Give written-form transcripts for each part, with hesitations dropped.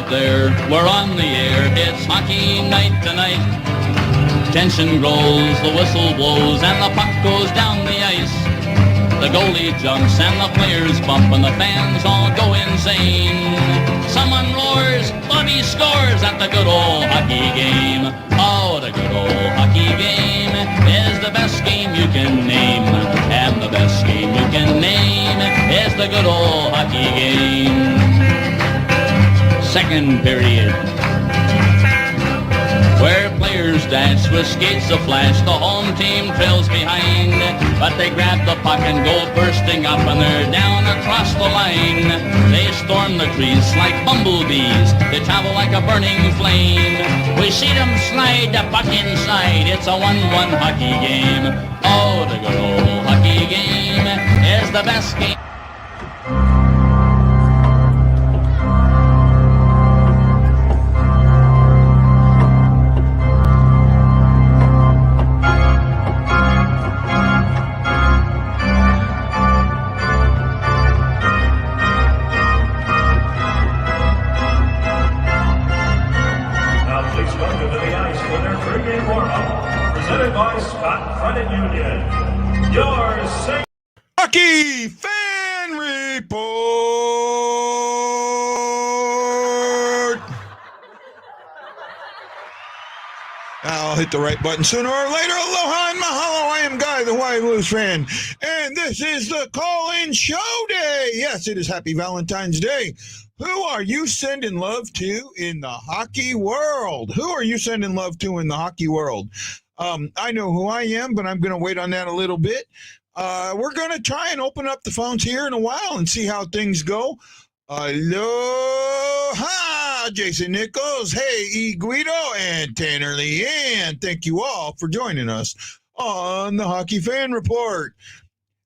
there, we're on the air. It's hockey night tonight. Tension grows, the whistle blows, and the puck goes down the ice. The goalie jumps and the players bump and the fans all go insane. Someone roars, Bobby scores at the good old hockey game. Oh, the good old hockey game is the best game you can name. And the best game you can name is the good old hockey game. Second period, where players dash with skates aflash, the home team trails behind, but they grab the puck and go bursting up, and they're down across the line. They storm the crease like bumblebees, they travel like a burning flame. We see them slide the puck inside, it's a 1-1 hockey game. Oh, the good old hockey game is the best game. Hockey Fan Report. I'll hit the right button sooner or later. Aloha and mahalo. I am Guy, the Hawaii Blues fan, and this is the call-in show day. Yes, it is Happy Valentine's Day. Who are you sending love to in the hockey world? Who are you sending love to in the hockey world? I know who I am, but I'm going to wait on that a little bit. We're going to try and open up the phones here in a while and see how things go. Aloha, Jason Nichols. Hey, E. Guido and Tanner Leanne. Thank you all for joining us on the Hockey Fan Report.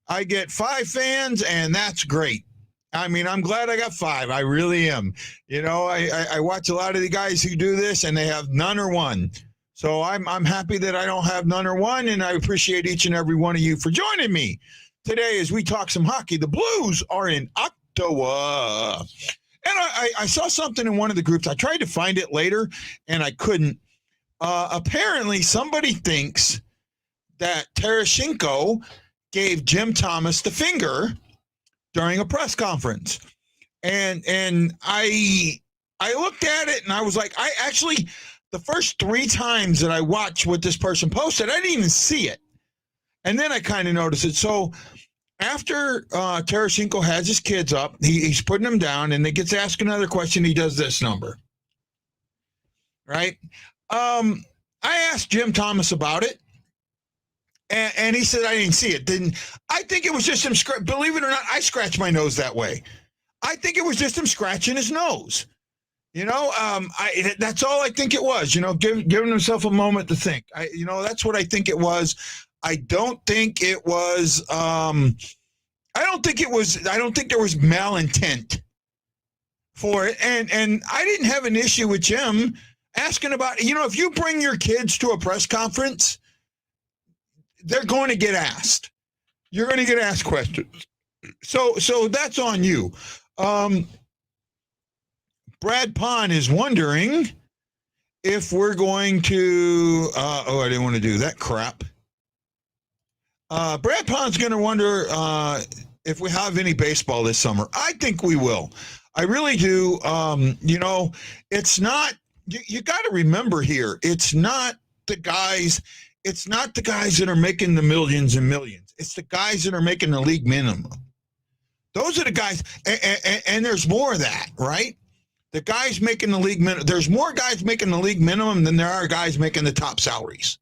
I get 5 fans, and that's great. I mean, I'm glad I got 5. I really am. You know, I watch a lot of the guys who do this, and they have none or one. So I'm happy that I don't have none or one, and I appreciate each and every one of you for joining me today as we talk some hockey. The Blues are in Ottawa. And I saw something in one of the groups. I tried to find it later, and I couldn't. Apparently, somebody thinks that Tarasenko gave Jim Thomas the finger during a press conference. And I looked at it, and I was like, the first 3 times that I watched what this person posted, I didn't even see it. And then I kind of noticed it. So after Tarasenko has his kids up, he's putting them down, and they gets asked another question. He does this number, right? I asked Jim Thomas about it, and he said I didn't see it. I think it was just him, believe it or not, I scratch my nose that way. I think it was just him scratching his nose. You know, that's all I think it was, you know, giving himself a moment to think. That's what I think it was. I don't think it was, I don't think there was malintent for it. And I didn't have an issue with Jim asking about, if you bring your kids to a press conference, they're going to get asked. You're going to get asked questions. So that's on you. Brad Pond is wondering if we're going to I didn't want to do that crap. Brad Pond's going to wonder if we have any baseball this summer. I think we will. I really do. It's not, you got to remember here, it's not the guys that are making the millions and millions. It's the guys that are making the league minimum. Those are the guys, and there's more of that, right? The guys making the league minimum, there's more guys making the league minimum than there are guys making the top salaries.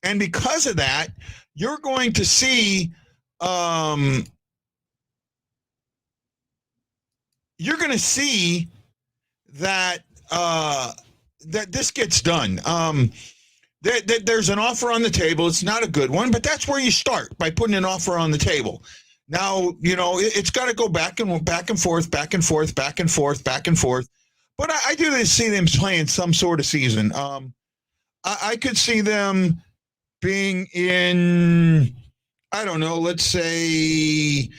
And because of that, you're going to see that this gets done. There's an offer on the table. It's not a good one, but that's where you start, by putting an offer on the table. Now, it's got to go back and forth. But I do see them playing some sort of season. I could see them being in, I don't know, let's say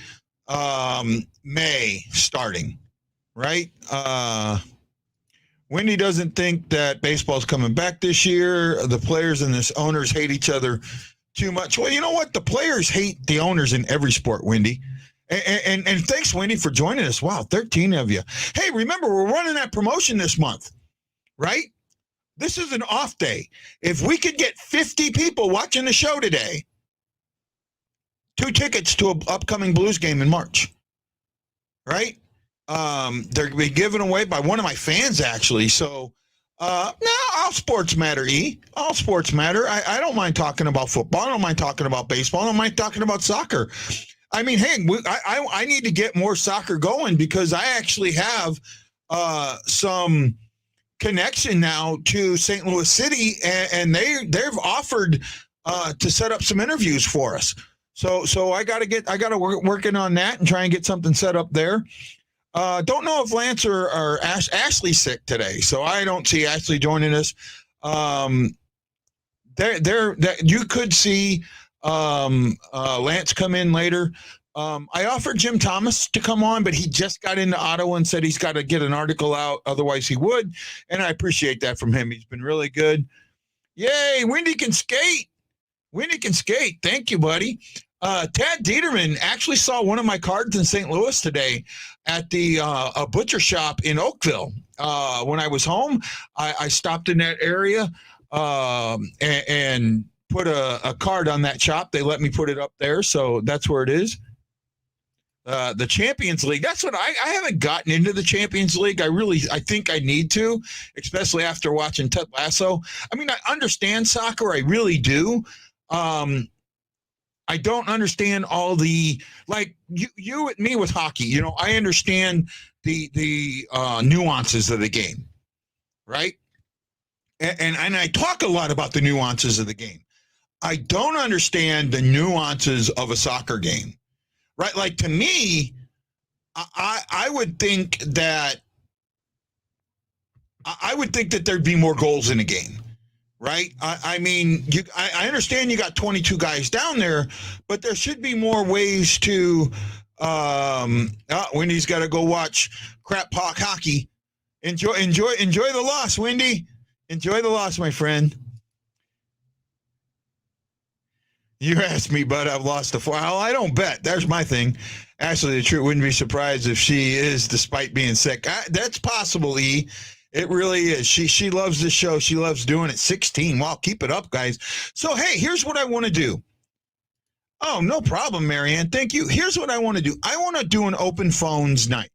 May starting, right? Wendy doesn't think that baseball's coming back this year. The players and the owners hate each other too much. Well, you know what? The players hate the owners in every sport, Wendy. And thanks, Wendy, for joining us. Wow, 13 of you. Hey, remember, we're running that promotion this month, right? This is an off day. If we could get 50 people watching the show today, 2 tickets to an upcoming Blues game in March, right? They're going to be given away by one of my fans, actually. So, no, all sports matter, E. All sports matter. I don't mind talking about football. I don't mind talking about baseball. I don't mind talking about soccer. I mean, hey, I need to get more soccer going because I actually have some connection now to St. Louis City, and they've offered to set up some interviews for us. So I got to working on that and try and get something set up there. Don't know if Lance or Ashley's sick today, so I don't see Ashley joining us. You could see Lance come in later. I offered Jim Thomas to come on, but he just got into Ottawa and said he's got to get an article out. Otherwise, he would, and I appreciate that from him. He's been really good. Yay, Wendy can skate. Wendy can skate. Thank you, buddy. Tad Dieterman actually saw one of my cards in St. Louis today at the a butcher shop in Oakville. When I was home, I stopped in that area and put a card on that shop. They let me put it up there, so that's where it is. The Champions League. That's what I haven't gotten into the Champions League. I think I need to, especially after watching Ted Lasso. I mean, I understand soccer. I really do. I don't understand all the, like you and me with hockey. You know, I understand the nuances of the game, right? And I talk a lot about the nuances of the game. I don't understand the nuances of a soccer game, right? Like, to me, I would think that there'd be more goals in a game, right? I mean, I understand you got 22 guys down there, but there should be more ways to. Wendy's got to go watch crap puck hockey. Enjoy the loss, Wendy. Enjoy the loss, my friend. You asked me, but I've lost a well, I don't bet. There's my thing. Actually, the truth, wouldn't be surprised if she is, despite being sick. That's possible, E. It really is. She loves this show. She loves doing it. 16. Wow, keep it up, guys. So, hey, here's what I want to do. Oh, no problem, Marianne. Thank you. Here's what I want to do. I want to do an open phones night.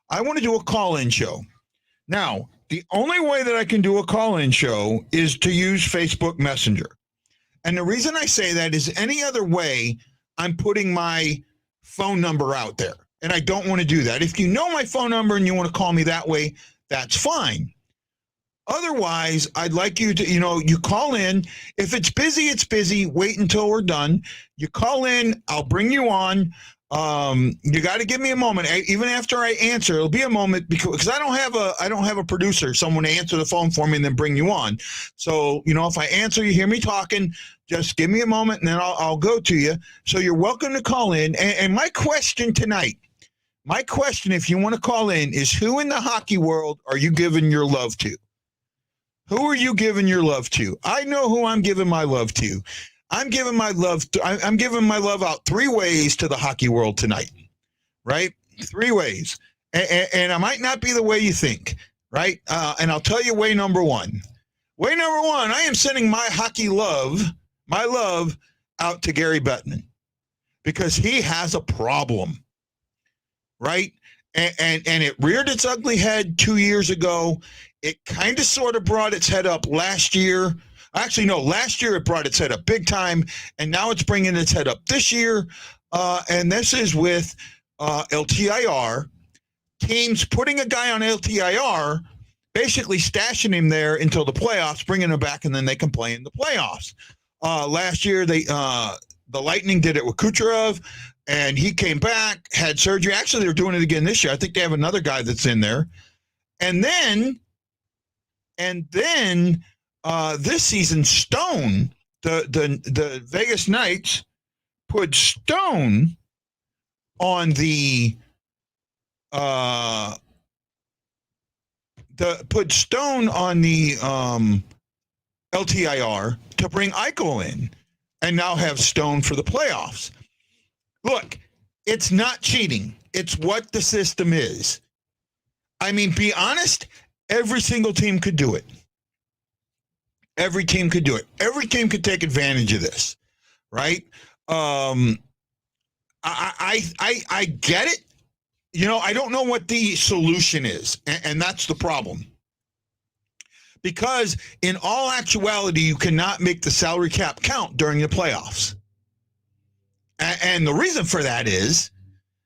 I want to do a call-in show. Now, the only way that I can do a call-in show is to use Facebook Messenger. And the reason I say that is any other way, I'm putting my phone number out there. And I don't want to do that. If you know my phone number and you want to call me that way, that's fine. Otherwise, I'd like you to, you call in. If it's busy, it's busy. Wait until we're done. You call in. I'll bring you on. You got to give me a moment. Even after I answer, it'll be a moment because I don't have a producer, someone to answer the phone for me and then bring you on. So, if I answer, you hear me talking, just give me a moment and then I'll go to you. So you're welcome to call in. And my question tonight, if you want to call in, is who in the hockey world are you giving your love to? Who are you giving your love to? I know who I'm giving my love to. I'm giving my love out 3 ways to the hockey world tonight, right? 3 ways. And I might not be the way you think, right? And I'll tell you way number 1. Way number 1, I am sending my love out to Gary Bettman because he has a problem, right? And it reared its ugly head 2 years ago. It kind of sort of brought its head up last year. Actually, no, last year it brought its head up big time, and now it's bringing its head up this year. And this is with LTIR. Teams putting a guy on LTIR, basically stashing him there until the playoffs, bringing him back, and then they can play in the playoffs. Last year, the Lightning did it with Kucherov, and he came back, had surgery. Actually, they're doing it again this year. I think they have another guy that's in there. And then this season, Stone, the Vegas Knights put Stone on the put Stone on the LTIR to bring Eichel in and now have Stone for the playoffs. Look, it's not cheating. It's what the system is. I mean, be honest, every single team could do it. Every team could do it. Every team could take advantage of this, right? I get it. You know, I don't know what the solution is, and that's the problem. Because in all actuality, you cannot make the salary cap count during the playoffs. And the reason for that is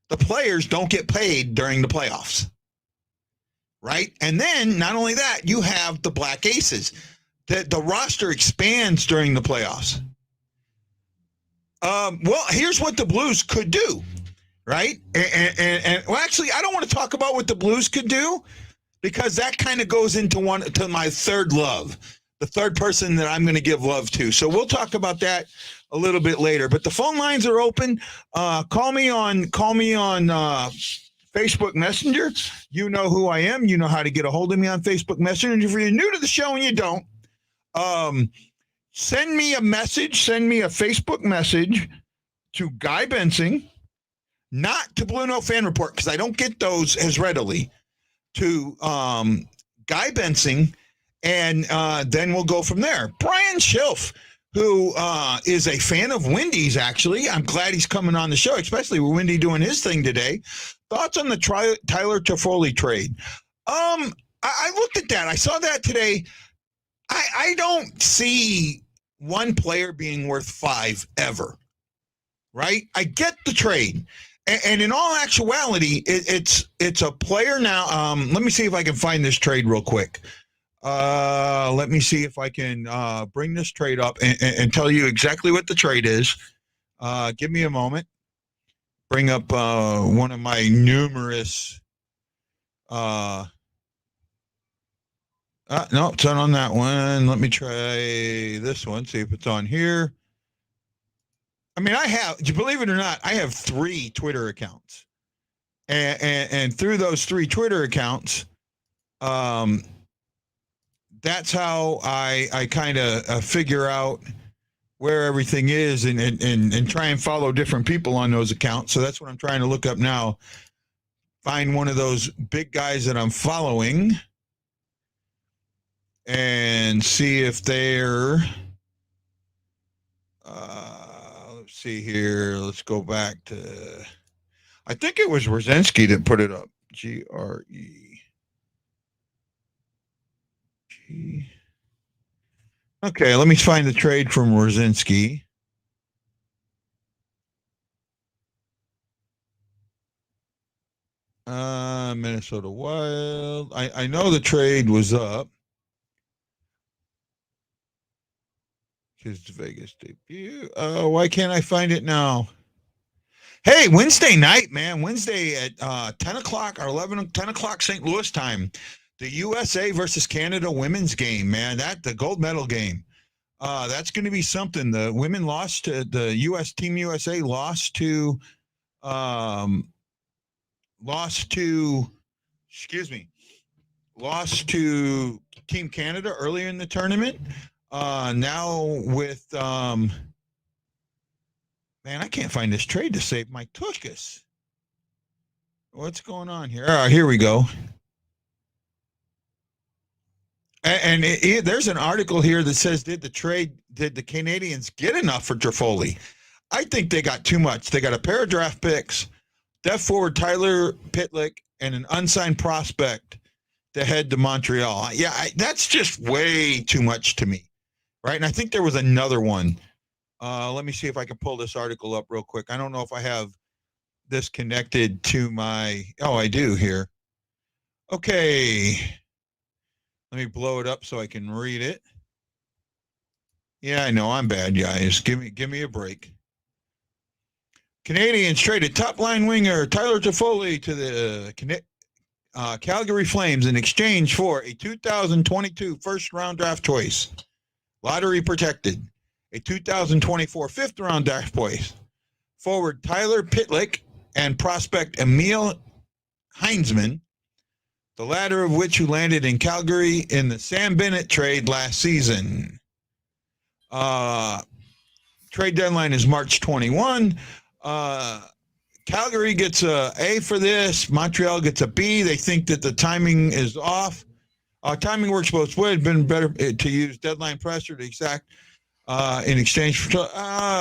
the players don't get paid during the playoffs, right? And then not only that, you have the Black Aces. The roster expands during the playoffs. Well, here's what the Blues could do, right? And well, actually, I don't want to talk about what the Blues could do because that kind of goes into my third love, the third person that I'm going to give love to. So we'll talk about that a little bit later. But the phone lines are open. Call me on Facebook Messenger. You know who I am. You know how to get a hold of me on Facebook Messenger. And if you're new to the show and you don't, send me a message. Send me a Facebook message to Guy Bensing, not to Blue Note Fan Report, because I don't get those as readily, to Guy Bensing, and then we'll go from there. Brian Schilf, who is a fan of Wendy's, actually. I'm glad he's coming on the show, especially with Wendy doing his thing today. Thoughts on the Tyler Toffoli trade? I looked at that. I saw that today. I don't see one player being worth 5 ever, right? I get the trade. And in all actuality, it's a player now. Let me see if I can find this trade real quick. Let me see if I can bring this trade up and tell you exactly what the trade is. Give me a moment. Bring up one of my numerous. No, it's not on that one. Let me try this one, see if it's on here. I mean, believe it or not, I have 3 Twitter accounts. And through those 3 Twitter accounts, that's how I kind of figure out where everything is and try and follow different people on those accounts. So that's what I'm trying to look up now. Find one of those big guys that I'm following and see if they're let's see here. Let's go back to, I think it was Rzenski that put it up. Greg. Okay, let me find the trade from Rzenski. Minnesota Wild. I know the trade was up. His Vegas debut. Why can't I find it now? Hey, Wednesday night, man. Wednesday at 10 o'clock or 10 o'clock St. Louis time. The USA versus Canada women's game, man. The gold medal game. That's going to be something. The women lost to the U.S. Team USA lost to Team Canada earlier in the tournament. Now with man, I can't find this trade to save my tuchus. What's going on here? All right, here we go. And there's an article here that says, did the Canadians get enough for Toffoli? I think they got too much. They got a pair of draft picks, depth forward Tyler Pitlick, and an unsigned prospect to head to Montreal. Yeah, that's just way too much to me, right? And I think there was another one. Let me see if I can pull this article up real quick. I don't know if I have this connected to my, I do here. Okay. Let me blow it up so I can read it. Yeah, I know I'm bad, guys. Give me a break. Canadians traded top line winger Tyler Toffoli to the Calgary Flames in exchange for a 2022 first round draft choice, lottery protected, a 2024 fifth round draft choice, forward Tyler Pitlick, and prospect Emil Heinzman. the latter of which who landed in Calgary in the Sam Bennett trade last season. Trade deadline is March 21. Calgary gets a A for this. Montreal gets a B. They think that the timing is off. Timing works both ways. It'd been better to use deadline pressure to exact in exchange for.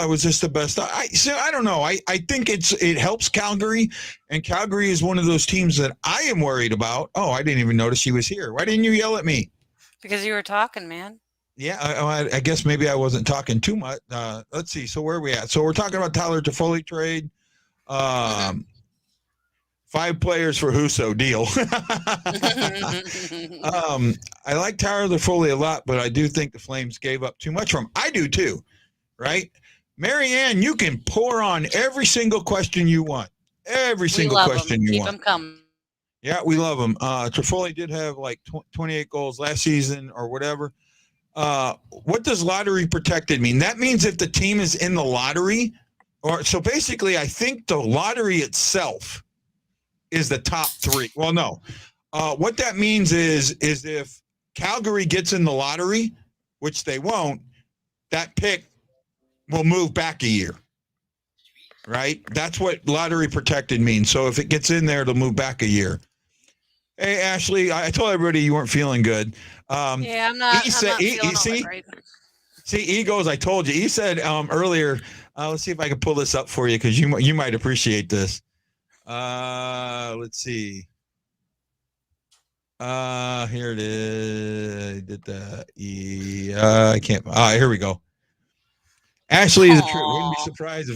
Was this the best? I don't know. I think it helps Calgary, and Calgary is one of those teams that I am worried about. Oh, I didn't even notice he was here. Why didn't you yell at me? Because you were talking, man. Yeah, I guess maybe I wasn't talking too much. Let's see. So where are we at? So we're talking about Tyler Toffoli trade. 5 players for Husso deal. I like Tyler Toffoli a lot, but I do think the Flames gave up too much from him. I do too, right? Marianne, you can pour on every single question you want. Every single question you want. Keep them coming. Yeah, we love him. Toffoli did have like 28 goals last season or whatever. What does lottery protected mean? That means if the team is in the lottery, or so basically, I think the lottery itself is the top 3. Well, no. What that means is if Calgary gets in the lottery, which they won't, that pick will move back a year. Right? That's what lottery protected means. So if it gets in there, it'll move back a year. Hey, Ashley, I told everybody you weren't feeling good. Yeah, I'm not feeling great. See, E goes, I told you. E said earlier, let's see if I can pull this up for you because you might appreciate this. Let's see. Here it is. I did that. I can't. Here we go. Ashley is the truth. Wouldn't be surprised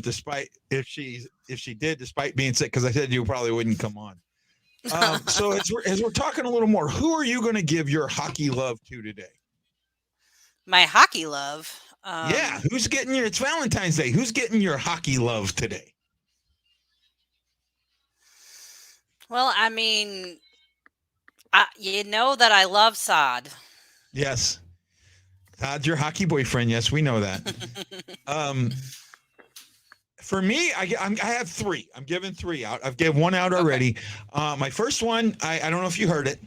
if she did, despite being sick, because I said you probably wouldn't come on. So as we're talking a little more, who are you going to give your hockey love to today? My hockey love. Yeah, who's getting it's Valentine's Day. Who's getting your hockey love today? Well, I mean, you know that I love Saad. Yes. Saad's your hockey boyfriend. Yes, we know that. For me, I have 3. I'm giving 3 out. I've given 1 out already. Okay. My first one, I don't know if you heard it.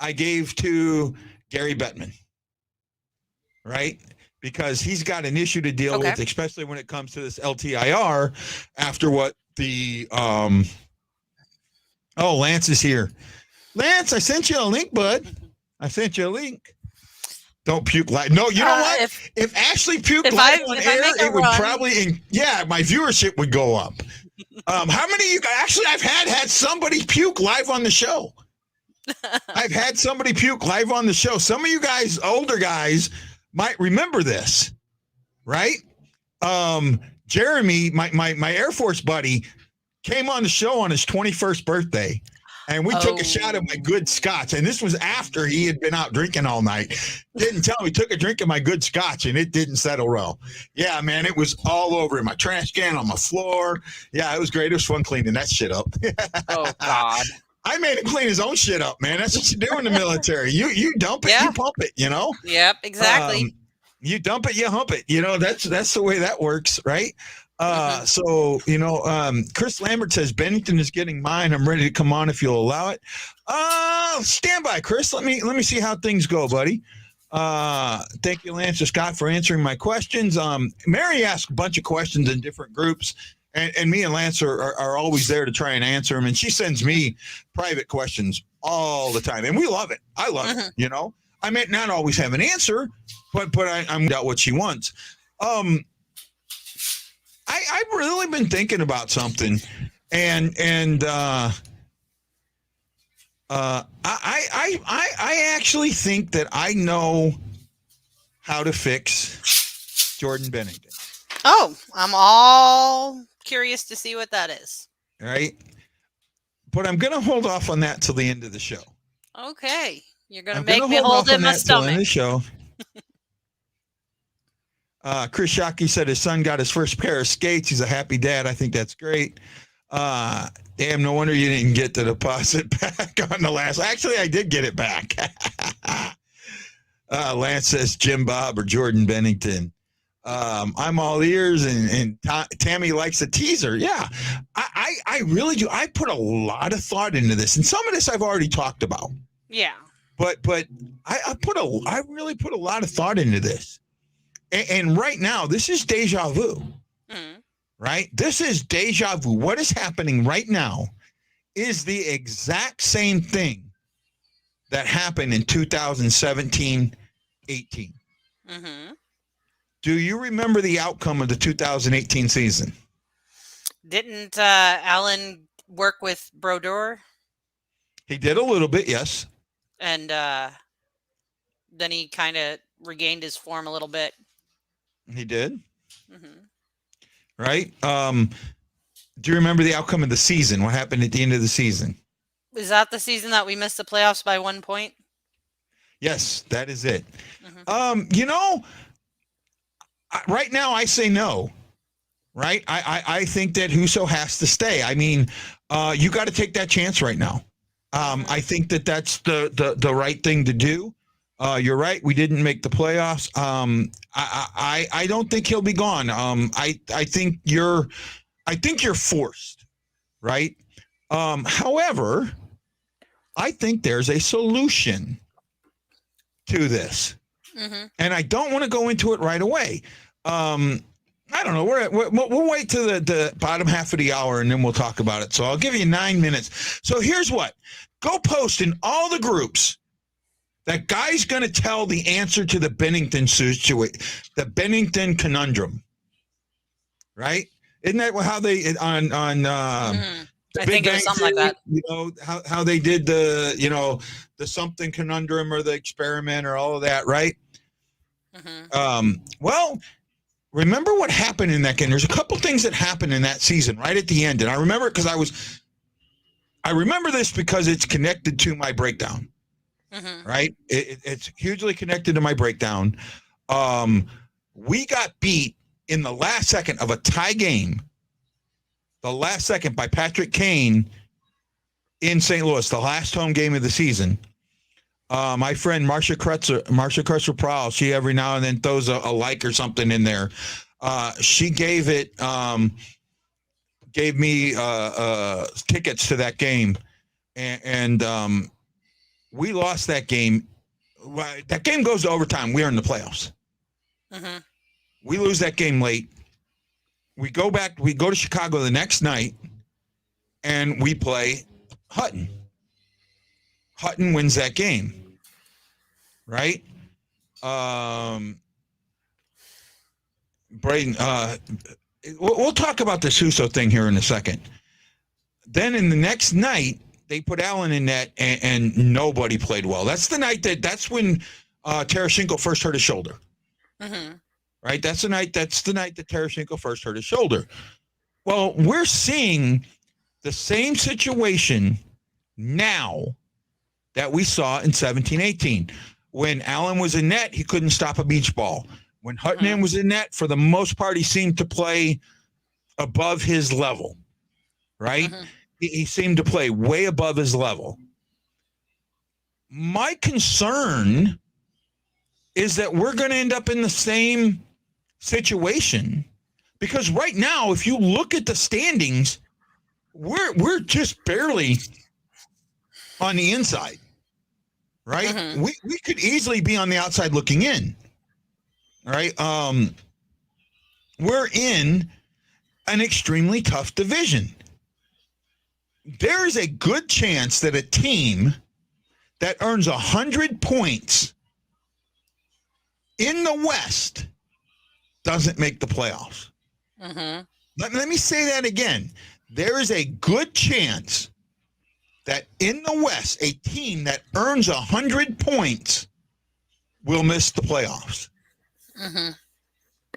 I gave to Gary Bettman. Right? Because he's got an issue to deal with, especially when it comes to this LTIR after what the Lance is here. Lance, I sent you a link, bud. I sent you a link. Don't puke live. No, you know what? If Ashley puked live on air, it would probably my viewership would go up. How many of you guys? Actually, I've had somebody puke live on the show. I've had somebody puke live on the show. Some of you guys, older guys, might remember this, right? Jeremy, my Air Force buddy, came on the show on his 21st birthday, and we took a shot of my good scotch. And this was after he had been out drinking all night. Didn't tell me. Took a drink of my good scotch, and it didn't settle well. Yeah, man, it was all over in my trash can, on my floor. Yeah, it was great. It was fun cleaning that shit up. Oh, God. I made him clean his own shit up, man. That's what you do in the military. You dump it, you pump it, you know? Yep, exactly. You dump it, you hump it. You know, that's the way that works, right? So, Chris Lambert says, Binnington is getting mine. I'm ready to come on if you'll allow it. Stand by, Chris. Let me see how things go, buddy. Thank you, Lance and Scott, for answering my questions. Mary asked a bunch of questions in different groups. And me and Lance are always there to try and answer them. And she sends me private questions all the time. And we love it. I love it, you know. I may not always have an answer, but I'm out what she wants. I've really been thinking about something. And I actually think that I know how to fix Jordan Binnington. Oh, I'm all curious to see what that is. Right? But I'm going to hold off on that till the end of the show. Okay. You're going to make me hold in my stomach. Till the end of the show. Chris Shockey said his son got his first pair of skates. He's a happy dad. I think that's great. Damn, no wonder you didn't get the deposit back on the last. Actually, I did get it back. Lance says Jim Bob or Jordan Binnington. I'm all ears, and Tammy likes a teaser. Yeah, I really do. I put a lot of thought into this, and some of this I've already talked about, Yeah. But I really put a lot of thought into this. And right now, this is deja vu, right? This is deja vu. What is happening right now is the exact same thing that happened in 2017-18. Do you remember the outcome of the 2018 season? Didn't Alan work with Brodeur? He did a little bit, yes. And then he kind of regained his form a little bit. He did. Right? Do you remember the outcome of the season? What happened at the end of the season? Is that the season that we missed the playoffs by 1 point? Yes, that is it. Right now I say no. Right? I think that Husso has to stay. I mean, you got to take that chance right now. I think that that's the right thing to do. You're right. We didn't make the playoffs. I don't think he'll be gone. I think you're forced, right? However, I think there's a solution to this, and I don't want to go into it right away. I don't know. We'll wait to the bottom half of the hour, and then we'll talk about it. So I'll give you 9 minutes. So here's what. Go post in all the groups. That guy's going to tell the answer to the Binnington situation, the Binnington conundrum. Right? Isn't that how they on I think it was something like that. You know, how they did the something conundrum or the experiment or all of that, right? Well, remember what happened in that game. There's a couple things that happened in that season right at the end. And I remember it because I remember this because it's connected to my breakdown. Right? It's hugely connected to my breakdown. We got beat in the last second of a tie game. The last second by Patrick Kane in St. Louis, the last home game of the season. My friend Marcia Kretzer-Prowl, she every now and then throws a like or something in there. She gave me tickets to that game, and we lost that game. That game goes to overtime. We're in the playoffs. We lose that game late. We go to Chicago the next night, and we play Hutton. Hutton wins that game, right? Braden, we'll talk about this Husso thing here in a second. Then in the next night, they put Allen in net, and nobody played well. That's when Tarasenko first hurt his shoulder. Right? That's the night that Tarasenko first hurt his shoulder. Well, we're seeing the same situation now that we saw in 17-18. When Allen was in net, he couldn't stop a beach ball. When Hutton was in net, for the most part, he seemed to play above his level. Right? He seemed to play way above his level. My concern is that we're going to end up in the same situation, because right now, if you look at the standings, we're just barely on the inside, right? We could easily be on the outside looking in, right? We're in an extremely tough division. There is a good chance that a team that earns 100 points in the West doesn't make the playoffs. Let me say that again. There is a good chance that in the West, a team that earns 100 points will miss the playoffs.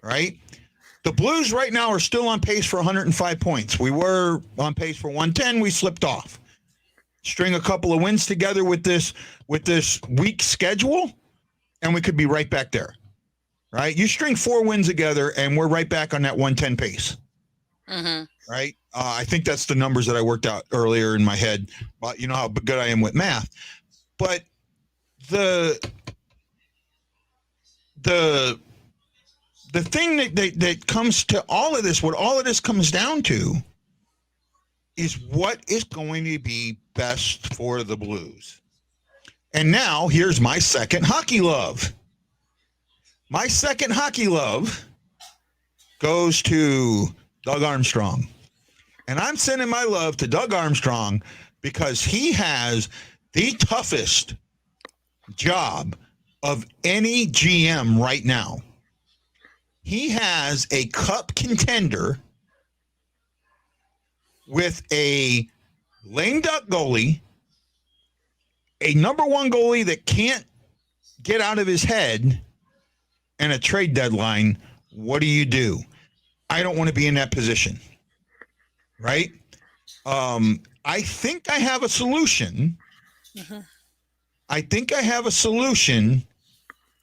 Right? The Blues right now are still on pace for 105 points. We were on pace for 110. We slipped off. String a couple of wins together with this weak schedule, and we could be right back there. Right? You string 4 wins together, and we're right back on that 110 pace. Right? I think that's the numbers that I worked out earlier in my head. But you know how good I am with math. But the thing that comes to all of this, what all of this comes down to, is what is going to be best for the Blues. And now here's my second hockey love. My second hockey love goes to Doug Armstrong. And I'm sending my love to Doug Armstrong because he has the toughest job of any GM right now. He has a cup contender with a lame duck goalie, a number one goalie that can't get out of his head, and a trade deadline. What do? I don't want to be in that position, right? I think I have a solution. Mm-hmm. I think I have a solution,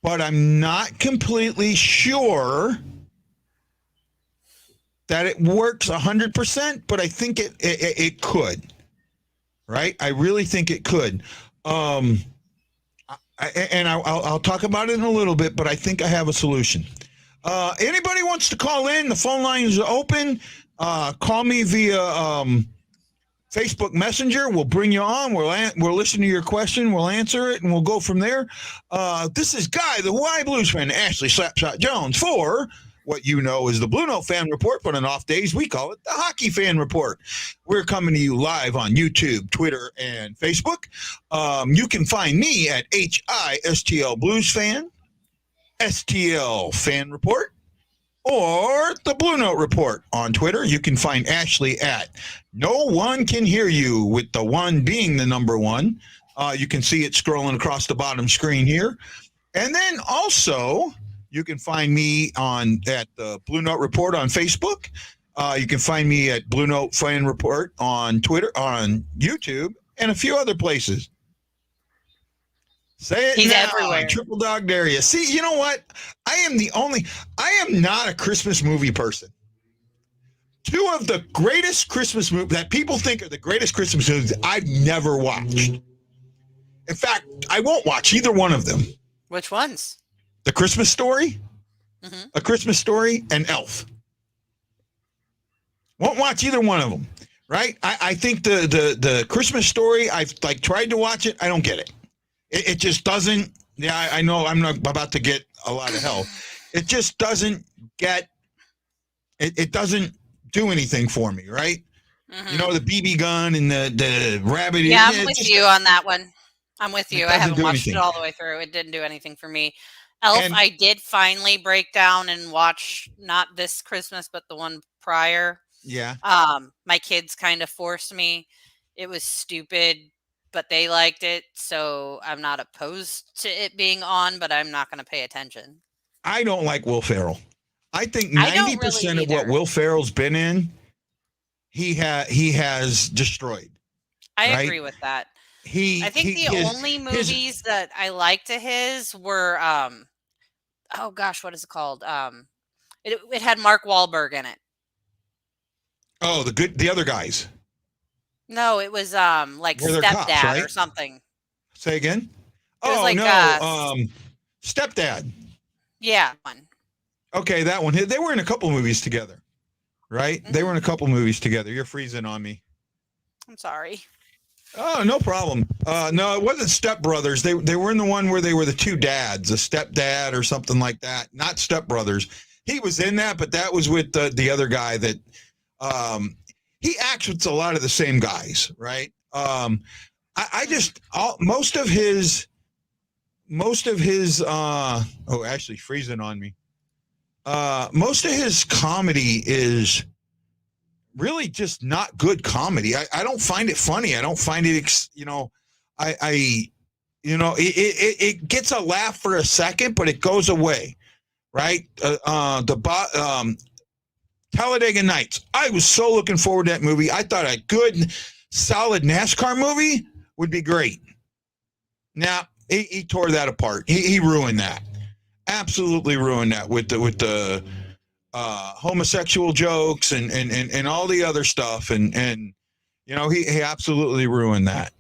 but I'm not completely sure that it works 100%, but I think it could, right? I really think it could. I'll talk about it in a little bit, but I think I have a solution. Anybody wants to call in? The phone lines are open. Call me via Facebook Messenger. We'll bring you on. We'll listen to your question. We'll answer it, and we'll go from there. This is Guy, the Hawaii Blues fan, Ashley Slapshot Jones, for what you know is the Blue Note Fan Report, but on off days, we call it the Hockey Fan Report. We're coming to you live on YouTube, Twitter, and Facebook. You can find me at HISTL Blues Fan, STL Fan Report, or the Blue Note Report on Twitter. You can find Ashley at No One Can Hear You, with the one being the number one. You can see it scrolling across the bottom screen here. And then also, you can find me at the Blue Note Report on Facebook. You can find me at Blue Note Fan Report on Twitter, on YouTube, and a few other places. Say it He's now, everywhere. Triple Dog Darius. See, you know what? I am not a Christmas movie person. Two of the greatest Christmas movies that people think are the greatest Christmas movies I've never watched. In fact, I won't watch either one of them. Which ones? The Christmas Story, Mm-hmm. A Christmas Story, and Elf. Won't watch either one of them, right? I think the Christmas Story, I've tried to watch it. I don't get it. It just doesn't. Yeah, I know I'm not about to get a lot of hell. It just doesn't get. It doesn't do anything for me, right? Mm-hmm. You know, the BB gun and the rabbit. Yeah, I'm with you on that one. I'm with you. I haven't do watched anything. it all the way through. It didn't do anything for me. Elf, And- I did finally break down and watch, not this Christmas, but the one prior. Yeah. My kids kind of forced me. It was stupid, but they liked it, so I'm not opposed to it being on, but I'm not going to pay attention. I don't like Will Ferrell. I think I don't 90% really of what either. Will Ferrell's been in, he has destroyed. I Right? agree with that. I I think the only movies that I liked of his were, oh gosh, what is it called? It had Mark Wahlberg in it. Oh, the other guys. No, it was like Where they're Stepdad cops, right? or something. Say again? It was Oh, like, no. Stepdad. Yeah, one. Okay, that one. They were in a couple movies together, right? They were in a couple movies together. You're freezing on me. I'm sorry. Oh, no problem. No, it wasn't Step Brothers. They were in the one where they were the two dads, a stepdad or something like that. Not Step Brothers. He was in that, but that was with the other guy that he acts with a lot of the same guys, right? I just most of his actually freezing on me. Most of his comedy is really just not good comedy. I don't find it funny. I don't find it, it gets a laugh for a second, but it goes away, right? Talladega Nights. I was so looking forward to that movie. I thought a good, solid NASCAR movie would be great. Now, he tore that apart. He ruined that. Absolutely ruined that with the homosexual jokes and all the other stuff, and he absolutely ruined that.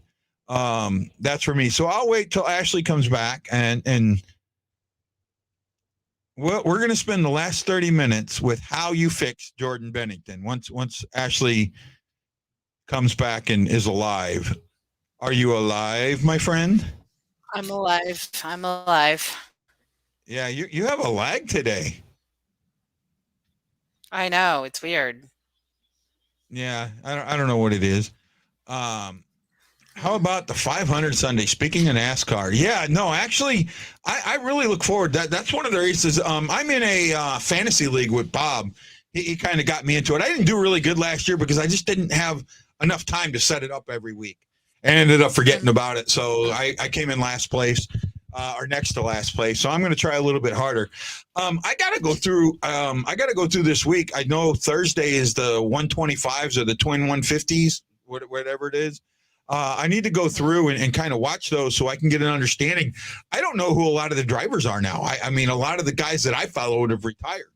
That's for me. So I'll wait till Ashley comes back, and we're going to spend the last 30 minutes with how you fix Jordan Binnington. Once Ashley comes back and is alive. Are you alive, my friend? I'm alive. I'm alive. Yeah, you have a lag today. I know. It's weird. Yeah, I don't know what it is. How Hmm. about the 500 Sunday? Speaking of NASCAR, yeah, no, actually, I really look forward. That's one of the races. I'm in a fantasy league with Bob. He kind of got me into it. I didn't do really good last year because I just didn't have enough time to set it up every week, and ended up forgetting Hmm. about it. So I came in last place, or next to last place. So I'm going to try a little bit harder. I got to go through. I got to go through this week. I know Thursday is the 125s or the twin 150s, whatever it is. I need to go Hmm. through and kind of watch those so I can get an understanding. I don't know who a lot of the drivers are now. I mean, a lot of the guys that I followed have retired,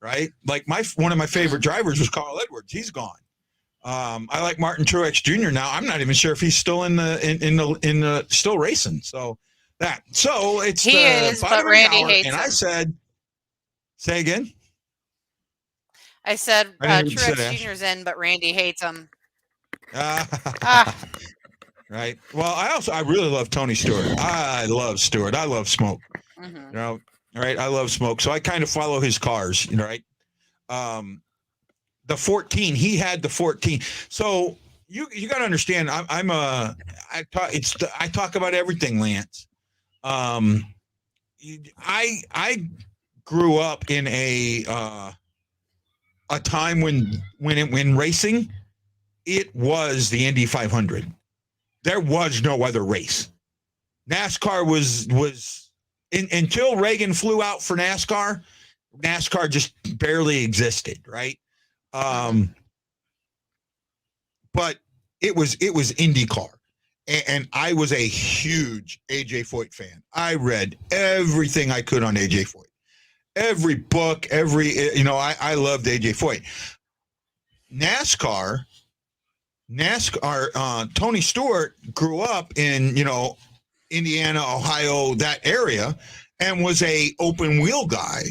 right? Like one of my favorite Hmm. drivers was Carl Edwards. He's gone. I like Martin Truex Jr. now. I'm not even sure if he's still in the still racing. So that. So it's He the is, but bottom of the Randy hour, hates and I him. said, say again. I said I didn't hear what you said, Truex Ash. Jr.'s in, but Randy hates him. Uh, Ah, right. Well, I really love Tony Stewart. I love Stewart. I love Smoke. hmm. You know, right? I love Smoke, so I kind of follow his cars. You know, right? The 14, he had the 14. So you got to understand. I talk about everything, Lance. Um, I grew up in a time when racing it was the Indy 500. There was no other race. NASCAR was until Reagan flew out for NASCAR. NASCAR just barely existed, right? Hmm. Um, but it was IndyCar, and I was a huge AJ Foyt fan. I read everything I could on AJ Foyt, every book, I loved AJ Foyt. NASCAR, Tony Stewart grew up in Indiana, Ohio, that area, and was a open wheel guy.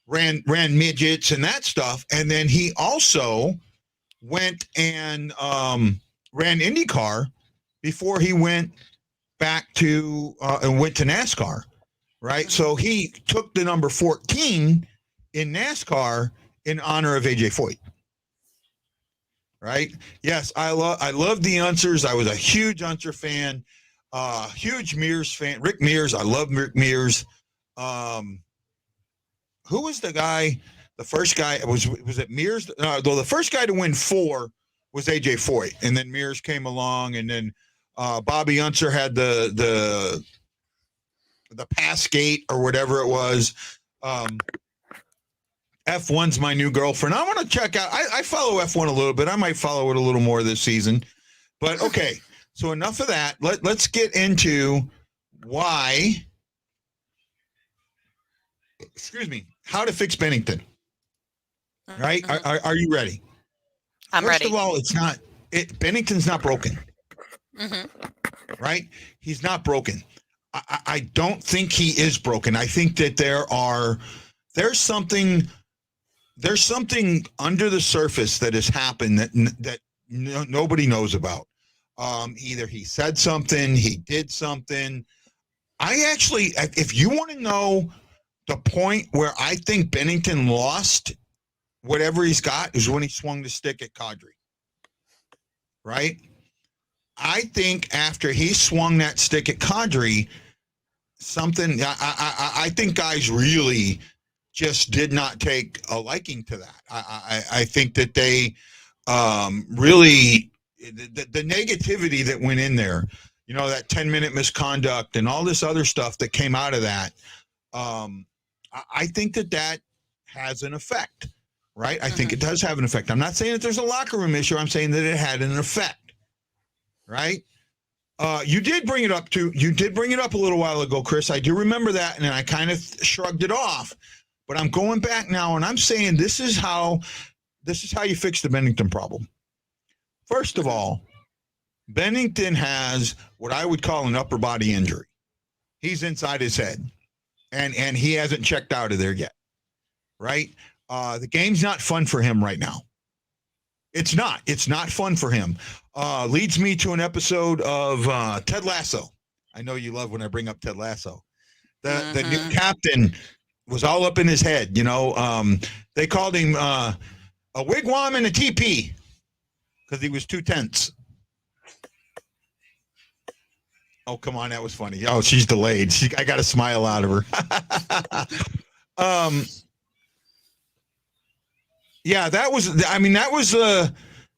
Ran midgets and that stuff, and then he also went and ran IndyCar before he went back to and went to NASCAR. Right, Hmm. so he took the number 14 in NASCAR in honor of AJ Foyt. Right? Yes, I love the Unsers. I was a huge Unser fan, huge Mears fan. Rick Mears, I love Rick Mears. Um, who was the guy? The first guy was it Mears? Though the first guy to win 4 was AJ Foyt, and then Mears came along, and then Bobby Unser had the pass gate or whatever it was. F1's my new girlfriend. I want to check out. I follow F1 a little bit. I might follow it a little more this season. But okay, so enough of that. Let's get into why. Excuse me. How to fix Binnington. Right? Hmm. Are you ready? I'm First of ready. all, Bennington's not broken. Hmm. Right? He's not broken. I don't think he is broken. I think that there's something under the surface that has happened that nobody knows about. Either he said something, he did something. I actually, if you want to know the point where I think Binnington lost whatever he's got, is when he swung the stick at Kadri. Right? I think after he swung that stick at Kadri, I think guys really just did not take a liking to that. I think that they really the negativity that went in there, that 10-minute misconduct and all this other stuff that came out of that. I think that has an effect, right? I think Hmm. it does have an effect. I'm not saying that there's a locker room issue. I'm saying that it had an effect, right? You did bring it up a little while ago, Chris. I do remember that, and then I kind of shrugged it off. But I'm going back now, and I'm saying this is how you fix the Binnington problem. First of Hmm. all, Binnington has what I would call an upper body injury. He's inside his head, and he hasn't checked out of there yet. Right? The game's not fun for him right now. It's not. It's not fun for him. Leads me to an episode of Ted Lasso. I know you love when I bring up Ted Lasso. The new Mhm. captain was all up in his head. They called him a wigwam and a TP because he was too tense. Oh, come on, that was funny. Oh, she's delayed. I got a smile out of her. Yeah, that was. I mean, that was the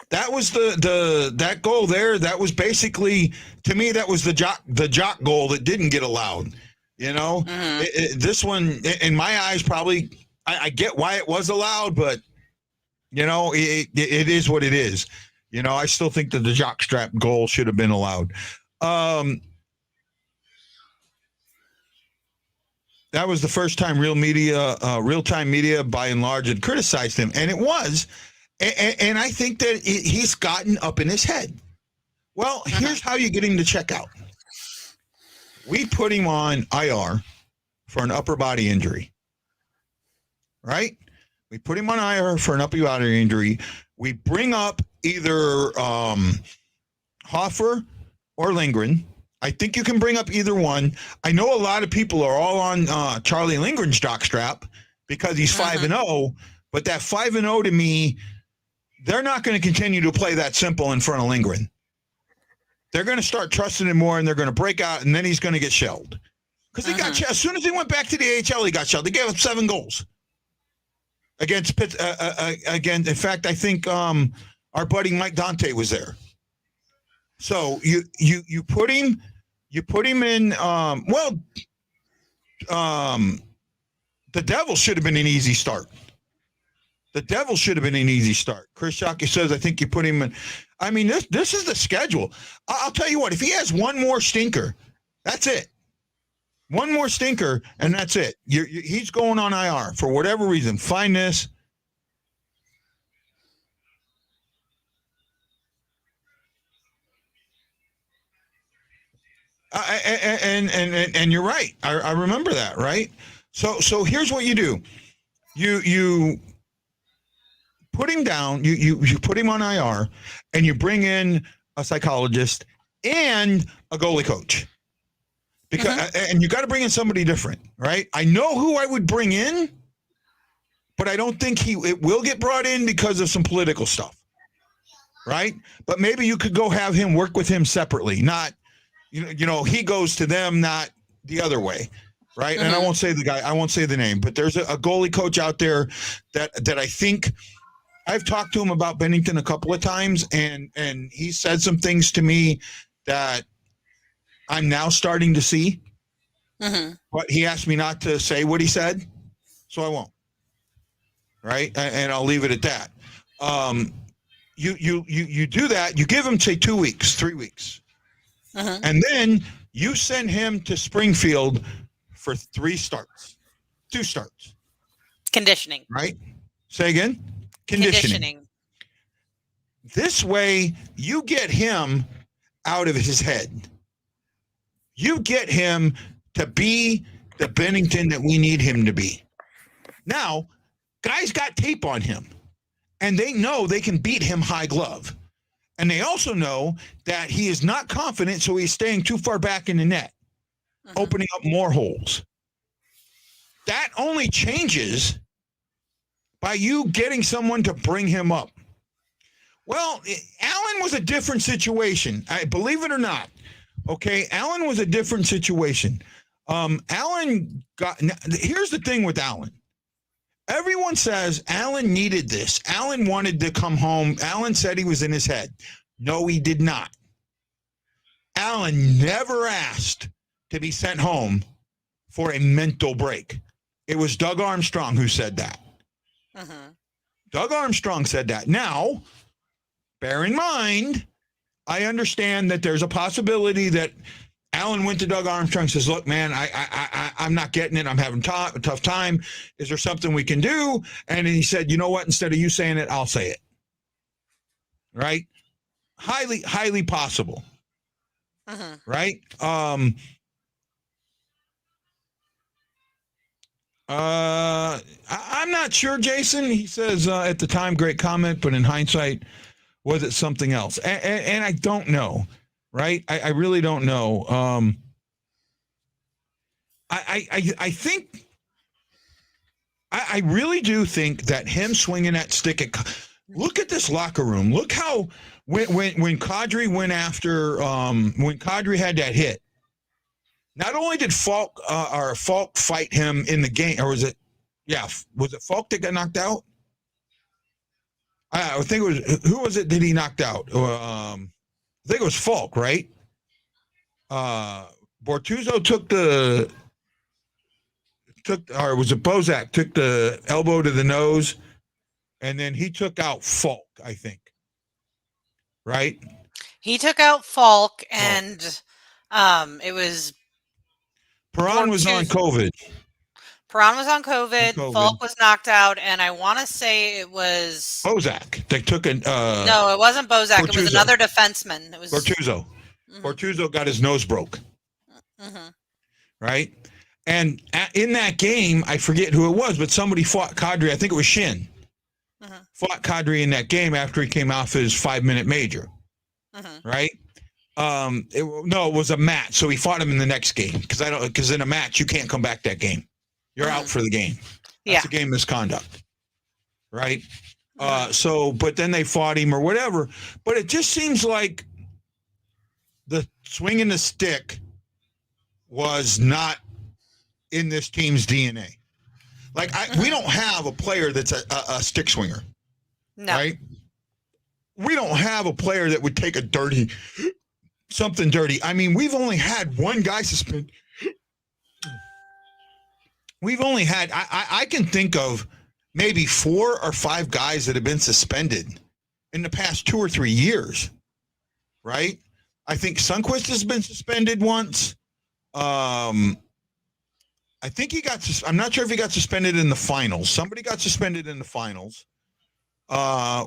that goal there. That was basically, to me, that was the jock goal that didn't get allowed. Mhm. This one, in my eyes, probably I get why it was allowed, but it is what it is. I still think that the jock strap goal should have been allowed. That was the first time real-time media, by and large, had criticized him, and it was. And I think that he's gotten up in his head. Well, here's how you get him to check out. We put him on IR for an upper body injury, right? We put him on IR for an upper body injury. We bring up either Hoffer or Lindgren. I think you can bring up either one. I know a lot of people are all on Charlie Lindgren's jockstrap because he's 5-0, but that 5-0 to me, they're not going to continue to play that simple in front of Lindgren. They're going to start trusting him more, and they're going to break out, and then he's going to get shelled. Because he got shelled. As soon as he went back to the AHL, he got shelled. They gave up 7 goals against Pitt. Again, in fact, I think our buddy Mike Dante was there. So you put him in. The Devils should have been an easy start. Chris Shockey says, I think you put him in. I mean, this is the schedule. I'll tell you what, if he has one more stinker, that's it. One more stinker, and that's it. He's going on IR for whatever reason. Find this. And you're right. I remember that, right? So here's what you do. You put him down, you put him on IR, and you bring in a psychologist and a goalie coach. Because and you got to bring in somebody different, right? I know who I would bring in, but I don't think it will get brought in because of some political stuff, right? But maybe you could go have him work with him separately, not he goes to them, not the other way, right? And I won't say the name, but there's a goalie coach out there that I think. I've talked to him about Binnington a couple of times, and he said some things to me that I'm now starting to see. But he asked me not to say what he said, so I won't. Right, and I'll leave it at that. You do that. You give him, say, 2 weeks, 3 weeks, and then you send him to Springfield for 2 starts. Conditioning. Right. Say again. Conditioning. This way, you get him out of his head. You get him to be the Binnington that we need him to be. Now, guys got tape on him, and they know they can beat him high glove. And they also know that he is not confident, so he's staying too far back in the net, opening up more holes. That only changes by you getting someone to bring him up. Well, Allen was a different situation. Believe it or not. Okay, Allen was a different situation. Here's the thing with Allen. Everyone says Allen needed this. Allen wanted to come home. Allen said he was in his head. No, he did not. Allen never asked to be sent home for a mental break. It was Doug Armstrong who said that. Doug Armstrong said that. Now, bear in mind, I understand that there's a possibility that Allen went to Doug Armstrong and says, look, man, I'm not getting it. I'm having a tough time. Is there something we can do? And he said, you know what? Instead of you saying it, I'll say it. Right? Highly, highly possible. Right? I'm not sure, Jason. He says, at the time, great comment, but in hindsight, was it something else? And I don't know, right? I really don't know. I think I really do think that him swinging that stick at. Look at this locker room. Look how when Kadri went after when Kadri had that hit. Not only did Falk fight him in the game, or was it? Yeah, was it Falk that got knocked out? I think it was. Who was it that he knocked out? I think it was Falk, right? Bortuzzo or was it Bozak took the elbow to the nose, and then he took out Falk, I think. Right? He took out Falk, and it was Perron was on COVID. Perron was on COVID. Falk was knocked out, and I want to say it was Bozak. They took a no, it wasn't Bozak. Bortuzzo. It was another defenseman. It was Bortuzzo. Bortuzzo got his nose broke. Right? And in that game, I forget who it was, but somebody fought Kadri. I think it was Shin. Fought Kadri in that game after he came off his 5-minute major. Right? It was a match, so he fought him in the next game because in a match you can't come back that game. You're out for the game. That's a game misconduct. Right? But then they fought him or whatever. But it just seems like the swinging the stick was not in this team's DNA. Like we don't have a player that's a stick swinger. No. Right? We don't have a player that would take something dirty. I mean, we've only had one guy suspended. We've only had, I can think of maybe 4 or 5 guys that have been suspended in the past 2 or 3 years. Right? I think Sundqvist has been suspended once. I think I'm not sure if he got suspended in the finals. Somebody got suspended in the finals.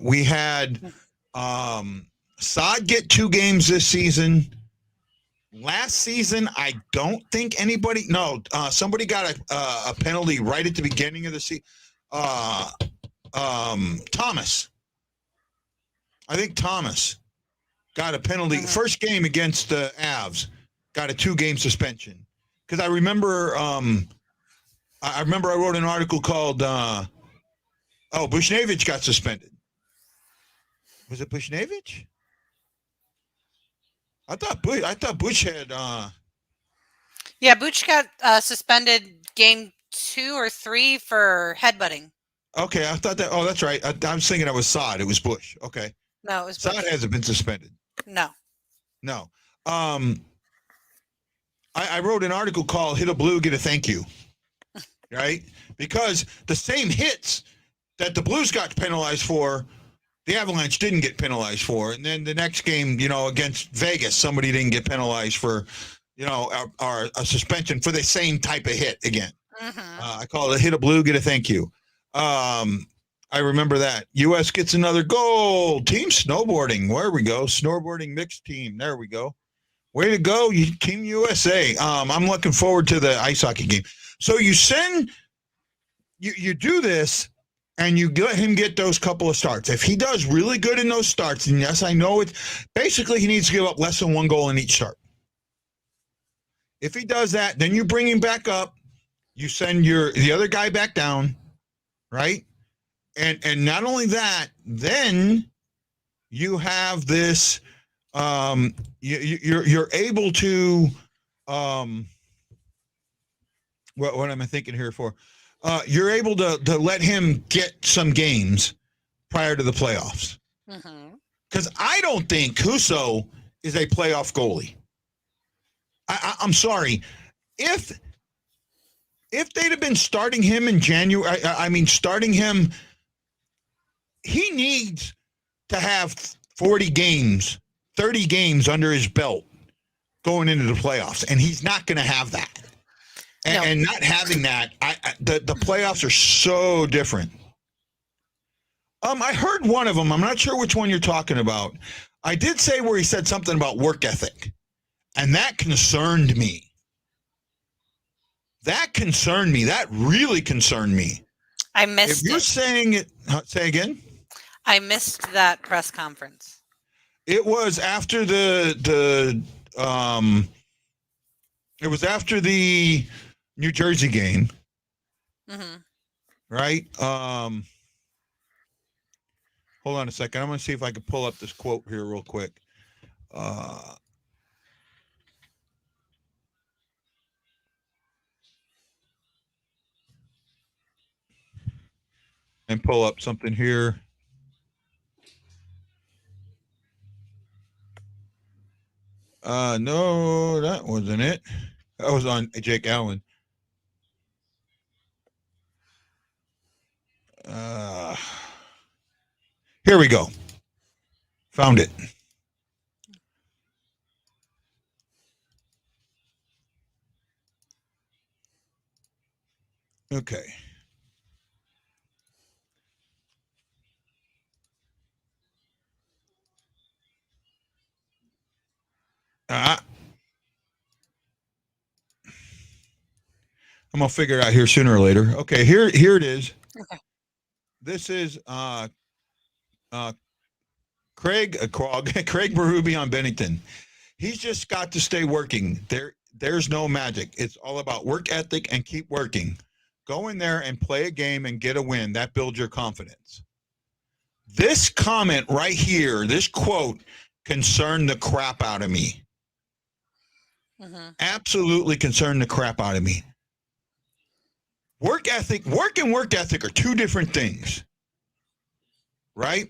We had Saad get 2 games this season. Last season, I don't think anybody. No, somebody got a penalty right at the beginning of the season. Thomas. I think Thomas got a penalty. First game against the Avs, got a 2-game suspension. Because I remember, I wrote an article called, Bushnevich got suspended. Was it Bushnevich? I thought Bush had. Yeah, Bush got suspended game 2 or 3 for headbutting. Okay, I thought that. Oh, that's right. I was thinking it was Saad. It was Bush. Okay. No, it was Bush. Saad hasn't been suspended. No. I wrote an article called "Hit a Blue, Get a Thank You," right? Because the same hits that the Blues got penalized for, the Avalanche didn't get penalized for. And then the next game, against Vegas, somebody didn't get penalized for, a suspension for the same type of hit again. I call it "Hit a Blue, Get a Thank You." I remember that. U.S. gets another goal. Team snowboarding. Where we go? Snowboarding mixed team. There we go. Way to go, Team USA. I'm looking forward to the ice hockey game. So you do this, and you let him get those couple of starts. If he does really good in those starts, and yes, I know it, basically he needs to give up less than 1 goal in each start. If he does that, then you bring him back up. You send the other guy back down, right? And not only that, then you have this. You're able to. What am I thinking here for? You're able to let him get some games prior to the playoffs. Because I don't think Husso is a playoff goalie. I'm sorry. If they'd have been starting him in January, starting him, he needs to have 40 games, 30 games under his belt going into the playoffs, and he's not going to have that. And not having that, the playoffs are so different. I heard one of them. I'm not sure which one you're talking about. I did say where he said something about work ethic, and that concerned me. That concerned me. That really concerned me. I missed it. If you're saying it, say again. I missed that press conference. It was after it was after the New Jersey game, Mm-hmm. right? Hold on a second. I'm going to see if I can pull up this quote here real quick. And pull up something here. No, that wasn't it. That was on Jake Allen. Here we go. Found it. Okay. I'm gonna figure it out here sooner or later. Okay, here it is. Okay. This is Craig Craig Berube on Binnington. He's just got to stay working. There's no magic. It's all about work ethic and keep working. Go in there and play a game and get a win. That builds your confidence. This comment right here, this quote, concerned the crap out of me. Mm-hmm. Absolutely concerned the crap out of me. Work and work ethic are two different things, right?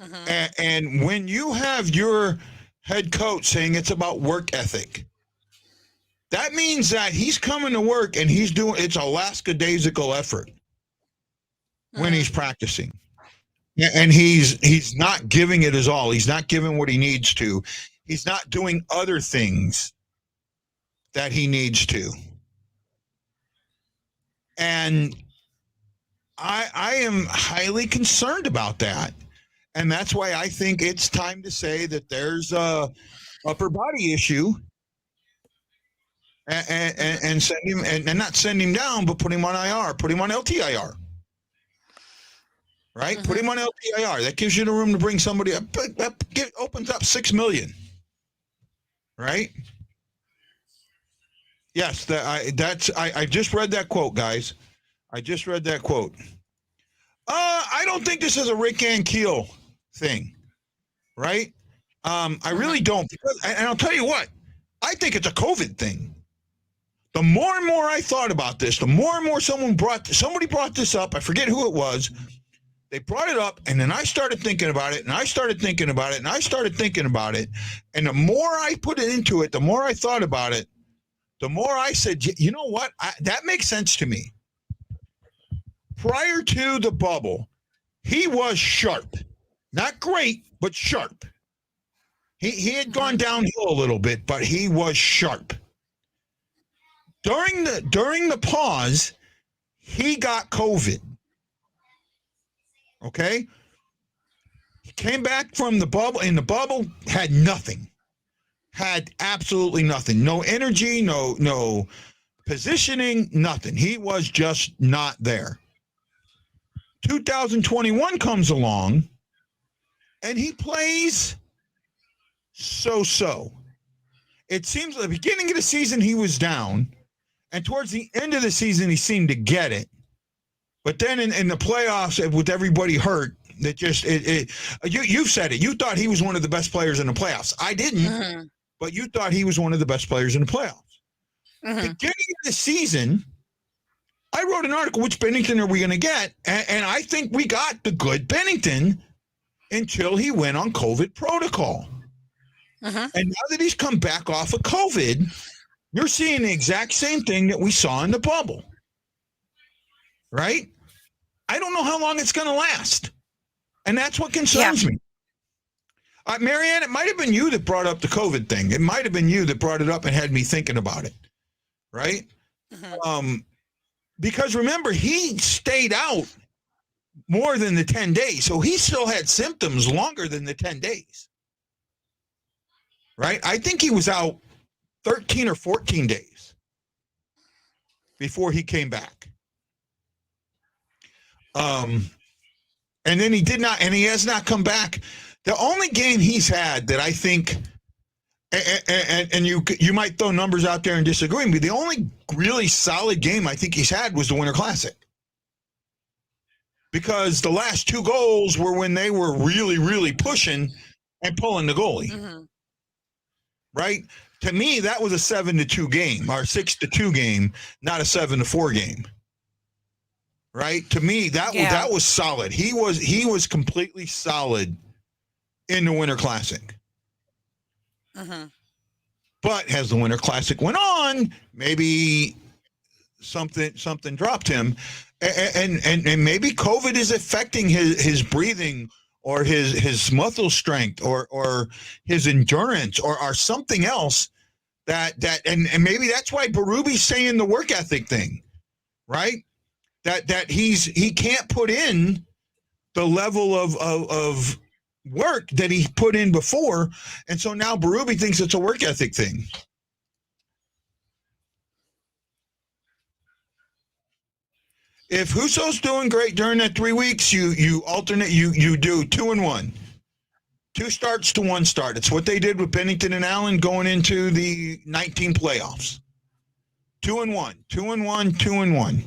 Mm-hmm. And when you have your head coach saying it's about work ethic, that means that he's coming to work and he's doing it's a lackadaisical effort when he's practicing. And he's not giving it his all. He's not giving what he needs to. He's not doing other things that he needs to. And I am highly concerned about that. And that's why I think it's time to say that there's a upper body issue and send him and not send him down, but put him on IR, put him on LTIR. Right? Put him on LTIR. That gives you the room to bring somebody up. That opens up $6 million. Right? Yes, I just read that quote, guys. I just read that quote. I don't think this is a Rick Ankiel thing, right? I really don't. Because, and I'll tell you what, I think it's a COVID thing. The more and more I thought about this, the more and more somebody brought this up. I forget who it was. They brought it up, and then I started thinking about it, and I started thinking about it, and I started thinking about it. And the more I put it into it, the more I thought about it, the more I said, you know what? That makes sense to me. Prior to the bubble, he was sharp. Not great, but sharp. He had gone downhill a little bit, but he was sharp. During the pause, he got COVID. Okay? He came back from the bubble. In the bubble, had nothing. Had absolutely nothing. No energy, no positioning, nothing. He was just not there. 2021 comes along, and he plays so-so. It seems at the beginning of the season he was down, and towards the end of the season he seemed to get it. But then in the playoffs, with everybody hurt, you've said it. You thought he was one of the best players in the playoffs. I didn't, but you thought he was one of the best players in the playoffs. Beginning of the season, I wrote an article, which Binnington are we going to get? And I think we got the good Binnington until he went on COVID protocol. And now that he's come back off of COVID, you're seeing the exact same thing that we saw in the bubble. Right? I don't know how long it's going to last. And that's what concerns me. Marianne, it might have been you that brought up the COVID thing. It might have been you that brought it up and had me thinking about it. Right? Because remember, he stayed out more than the 10 days. So he still had symptoms longer than the 10 days. Right? I think he was out 13 or 14 days before he came back. And then he has not come back. The only game he's had that I think, And you might throw numbers out there and disagree, but the only really solid game I think he's had was the Winter Classic. Because the last 2 goals were when they were really, really pushing and pulling the goalie. Mm-hmm. Right? To me, that was a 7-2 game or 6-2 game, not a 7-4 game. Right? To me, that was solid. He was completely solid in the Winter Classic. Mm-hmm. But as the Winter Classic went on, maybe something dropped him, and maybe COVID is affecting his breathing or his muscle strength or his endurance or something else that and maybe that's why Berube's saying the work ethic thing, right? That he can't put in the level of work that he put in before, and so now Berube thinks it's a work ethic thing. If Husso's doing great during that 3 weeks, you alternate, you do 2 and 1. 2 starts to 1 start. It's what they did with Binnington and Allen going into the 19 playoffs. 2 and 1, 2 and 1, 2 and 1.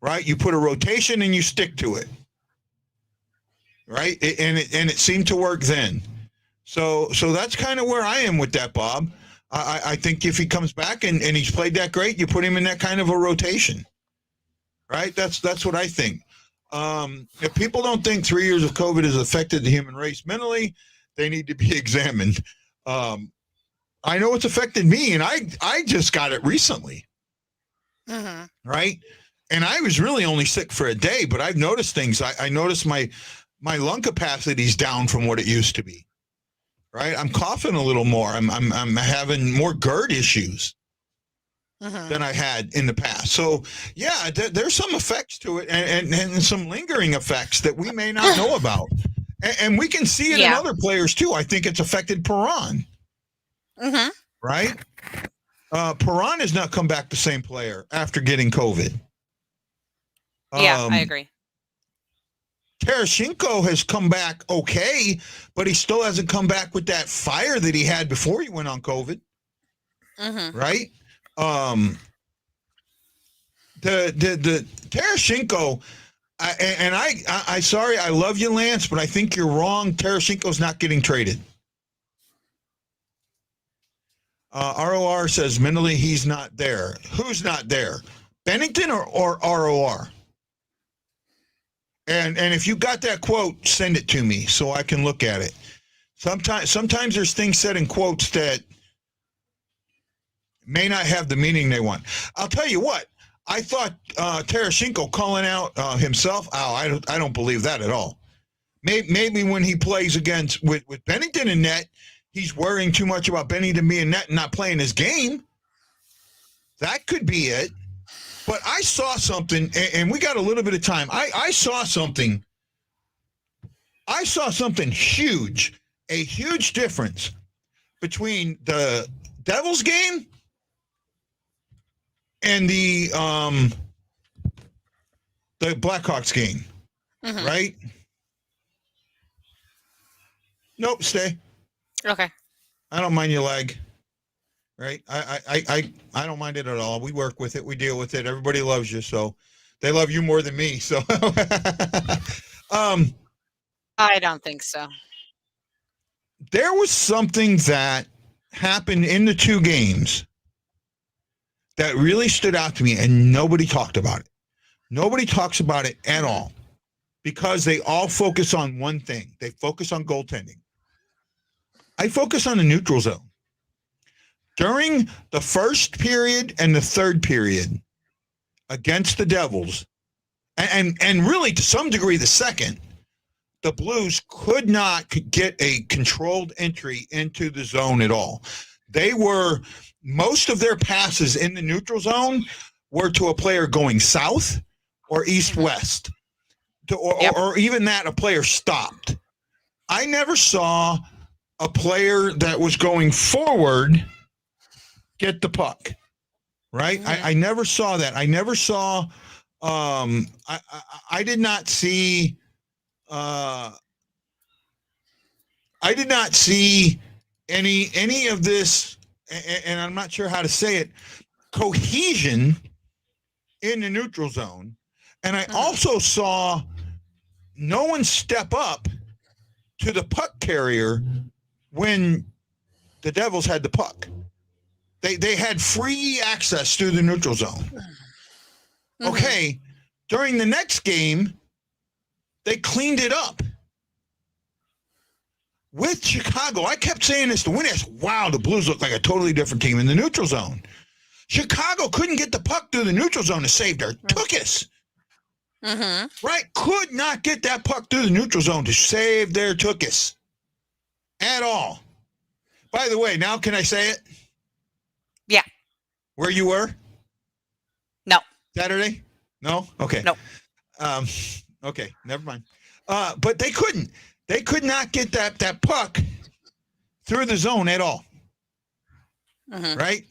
Right? You put a rotation and you stick to it. Right? And it seemed to work then. So that's kind of where I am with that, Bob. I think if he comes back and he's played that great, you put him in that kind of a rotation. Right? That's what I think. If people don't think 3 years of COVID has affected the human race mentally, they need to be examined. I know it's affected me, and I just got it recently. Mm-hmm. Right? And I was really only sick for a day, but I've noticed things. I noticed my lung capacity is down from what it used to be. Right? I'm coughing a little more. I'm having more GERD issues than I had in the past. So, yeah, there's some effects to it and some lingering effects that we may not know about. And we can see it in other players, too. I think it's affected Perron. Mm-hmm. Right? Perron has not come back the same player after getting COVID. Yeah, I agree. Tereshchenko has come back okay, but he still hasn't come back with that fire that he had before he went on COVID. Mm-hmm. Right? The Tereshchenko, I sorry, I love you, Lance, but I think you're wrong. Tereshchenko's not getting traded. ROR says mentally he's not there. Who's not there? Binnington or ROR? And if you got that quote, send it to me so I can look at it. Sometimes there's things said in quotes that may not have the meaning they want. I'll tell you what. I thought Tereshchenko calling out himself. Oh, I don't believe that at all. Maybe when he plays against with Binnington in net, he's worrying too much about Binnington being net and not playing his game. That could be it. But I saw something, and we got a little bit of time. I saw something. I saw something huge, a huge difference between the Devils game and the Blackhawks game, right? Nope, stay. Okay. I don't mind your leg, right? I don't mind it at all. We work with it. We deal with it. Everybody loves you, so they love you more than me. So, I don't think so. There was something that happened in the 2 games that really stood out to me, and nobody talked about it. Nobody talks about it at all because they all focus on one thing. They focus on goaltending. I focus on the neutral zone. During the first period and the third period against the Devils, and really to some degree the second, the Blues could not get a controlled entry into the zone at all. Most of their passes in the neutral zone were to a player going south or east-west, or even that a player stopped. I never saw a player that was going forward get the puck, right? I never saw that. I never saw. I did not see. I did not see any of this, and I'm not sure how to say it, cohesion in the neutral zone. And I also saw no one step up to the puck carrier when the Devils had the puck. They had free access through the neutral zone. Okay, during the next game, they cleaned it up. With Chicago, I kept saying this to Winnie. Wow, the Blues look like a totally different team in the neutral zone. Chicago couldn't get the puck through the neutral zone to save their tuchus. Right? Could not get that puck through the neutral zone to save their tuchus at all. By the way, now can I say it? Yeah. Where you were? No. Saturday? No? Okay. No. Okay, never mind. But they couldn't. They could not get that puck through the zone at all. Right?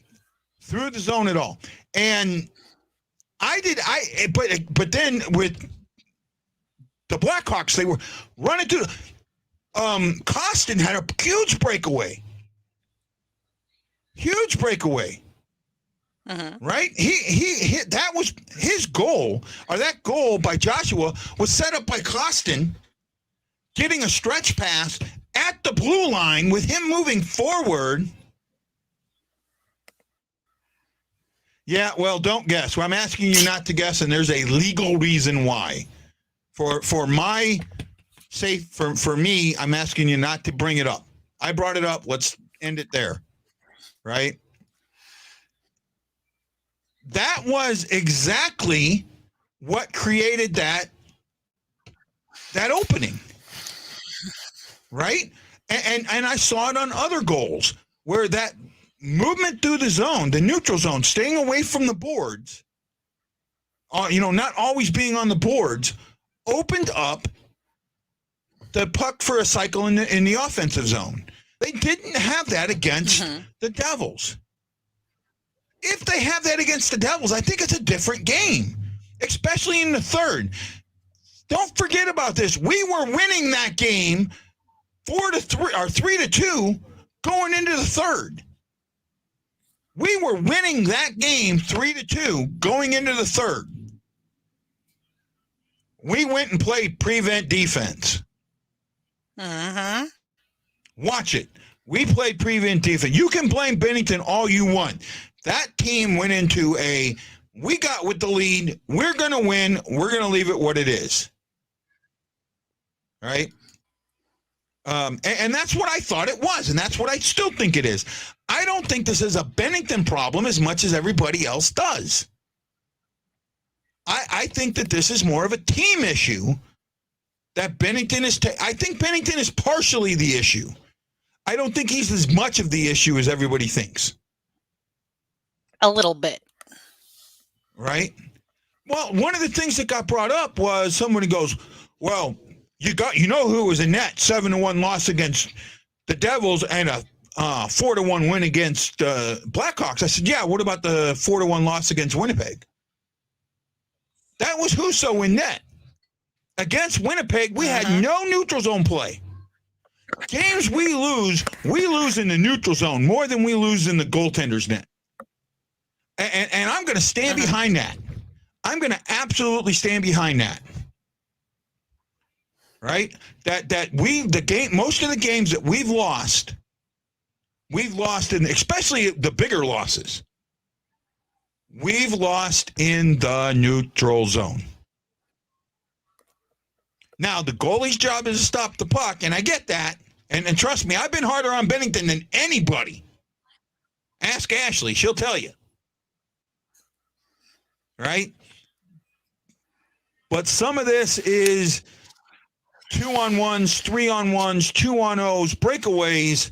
Through the zone at all. And but then with the Blackhawks, they were running through. Costin had a huge breakaway. Huge breakaway. Right? He that was his goal, or that goal by Joshua was set up by Costin getting a stretch pass at the blue line with him moving forward. Yeah, well, don't guess. Well, I'm asking you not to guess, and there's a legal reason why. For my safe, for me, I'm asking you not to bring it up. I brought it up. Let's end it there. Right? That was exactly what created that opening. Right? And I saw it on other goals where that movement through the zone, the neutral zone, staying away from the boards, not always being on the boards, opened up the puck for a cycle in the offensive zone. They didn't have that against the Devils. If they have that against the Devils, I think it's a different game, especially in the third. Don't forget about this. We were winning that game 4-3 or 3-2 going into the third. We were winning that game 3-2 going into the third. We went and played prevent defense. Watch it. We played prevent defense. You can blame Binnington all you want. That team went into we got with the lead. We're going to win. We're going to leave it what it is. Right? And that's what I thought it was, and that's what I still think it is. I don't think this is a Binnington problem as much as everybody else does. I think that this is more of a team issue that Binnington is. I think Binnington is partially the issue. I don't think he's as much of the issue as everybody thinks. A little bit. Right? Well, one of the things that got brought up was somebody goes, well, you know who was in net 7-1 loss against the Devils and a 4-1 win against Blackhawks. I said, yeah, what about the 4-1 loss against Winnipeg? That was Husso in net. Against Winnipeg, we had no neutral zone play. Games we lose in the neutral zone more than we lose in the goaltender's net. And I'm going to stand behind that. I'm going to absolutely stand behind that. Right? Most of the games that we've lost in, especially the bigger losses, we've lost in the neutral zone. Now, the goalie's job is to stop the puck, and I get that. And trust me, I've been harder on Binnington than anybody. Ask Ashley. She'll tell you. Right? But some of this is 2-on-1s, 3-on-1s, 2-on-0s, breakaways,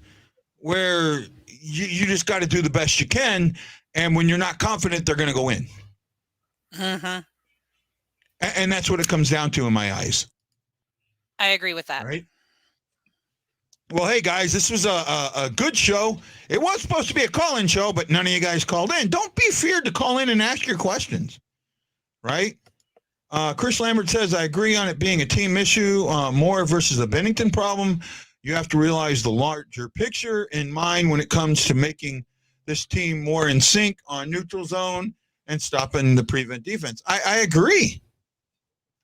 where you just got to do the best you can, and when you're not confident, they're going to go in. And that's what it comes down to in my eyes. I agree with that. Right? Well, hey, guys, this was a good show. It was supposed to be a call-in show, but none of you guys called in. Don't be feared to call in and ask your questions. Right? Chris Lambert says, I agree on it being a team issue, more versus a Binnington problem. You have to realize the larger picture in mind when it comes to making this team more in sync on neutral zone and stopping the prevent defense. I agree.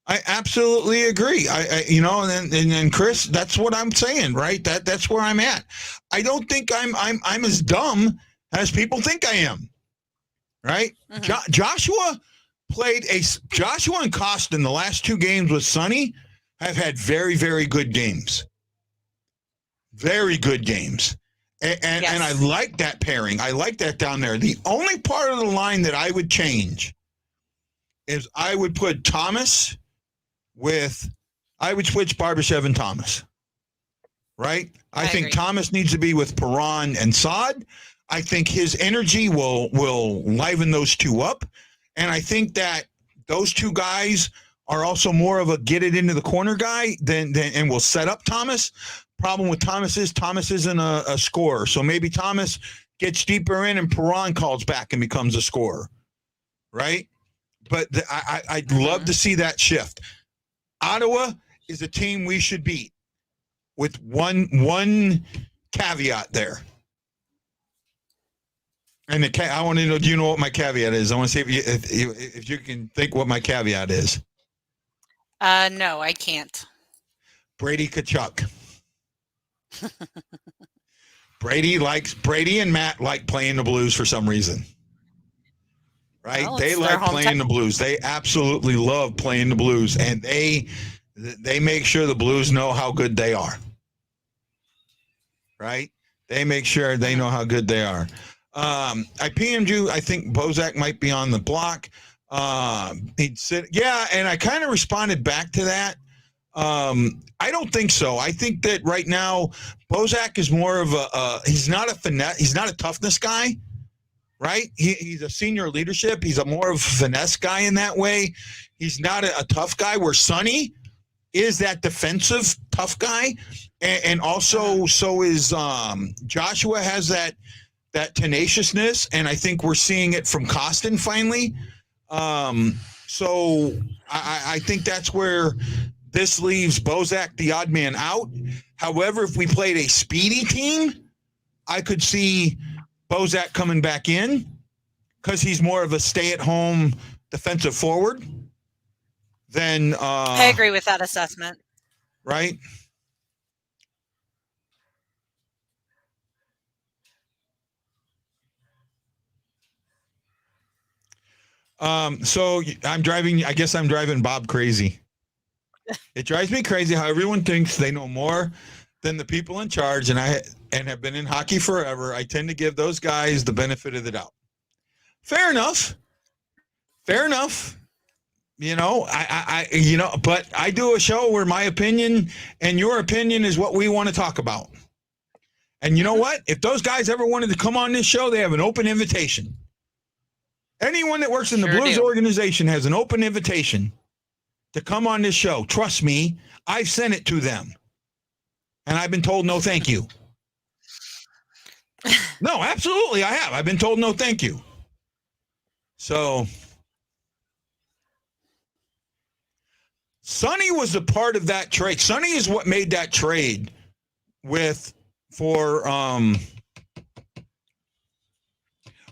I absolutely agree. And Chris, that's what I'm saying, right? That's where I'm at. I don't think I'm as dumb as people think I am, right? Mm-hmm. Joshua and Costin the last 2 games with Sonny have had very, very good games. Very good games. And I like that pairing. I like that down there. The only part of the line that I would change is I would put Thomas I would switch Barbashev and Thomas. Right? I think agree. Thomas needs to be with Perron and Saad. I think his energy will liven those two up. And I think that those 2 guys are also more of a get it into the corner guy and will set up Thomas. Problem with Thomas isn't a scorer. So maybe Thomas gets deeper in and Perron calls back and becomes a scorer. Right? But I'd love to see that shift. Ottawa is a team we should beat with one caveat there. And I want to know, do you know what my caveat is? I want to see if you can think what my caveat is. No, I can't. Brady Tkachuk. Brady and Matt like playing the Blues for some reason. Right? Well, they like playing the Blues. They absolutely love playing the Blues, and they make sure the Blues know how good they are. Right? They make sure they know how good they are. I PM'd you. I think Bozak might be on the block. He'd sit. Yeah, and I kind of responded back to that. I don't think so. I think that right now Bozak is more of he's not a finesse. He's not a toughness guy, right? He's a senior leadership. He's a more of a finesse guy in that way. He's not a tough guy. Where Sonny is that defensive tough guy, and also so is Joshua has that tenaciousness, and I think we're seeing it from Costin finally. So I think that's where this leaves Bozak the odd man out. However, if we played a speedy team, I could see Bozak coming back in because he's more of a stay-at-home defensive forward than I agree with that assessment. Right? So I'm driving Bob crazy. It drives me crazy how everyone thinks they know more than the people in charge, and have been in hockey forever. I tend to give those guys the benefit of the doubt. Fair enough. But I do a show where my opinion and your opinion is what we want to talk about. And you know what? If those guys ever wanted to come on this show, they have an open invitation. Anyone that works in the Blues organization has an open invitation to come on this show. Trust me, I've sent it to them. And I've been told no thank you. No, absolutely, I have. I've been told no thank you. So, Sonny was a part of that trade. Sonny is what made that trade for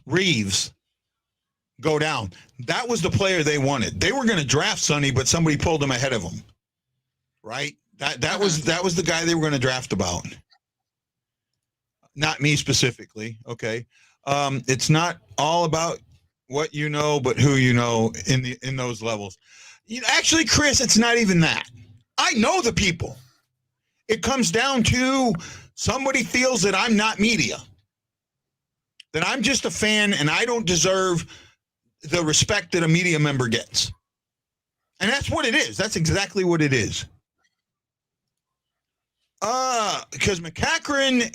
Reeves go down. That was the player they wanted. They were going to draft Sonny, but somebody pulled him ahead of him. Right? That was the guy they were going to draft about. Not me specifically. Okay. It's not all about what you know, but who you know in those levels. Actually, Chris, it's not even that. I know the people. It comes down to somebody feels that I'm not media, that I'm just a fan and I don't deserve the respect that a media member gets. And that's what it is. That's exactly what it is. Because McCachran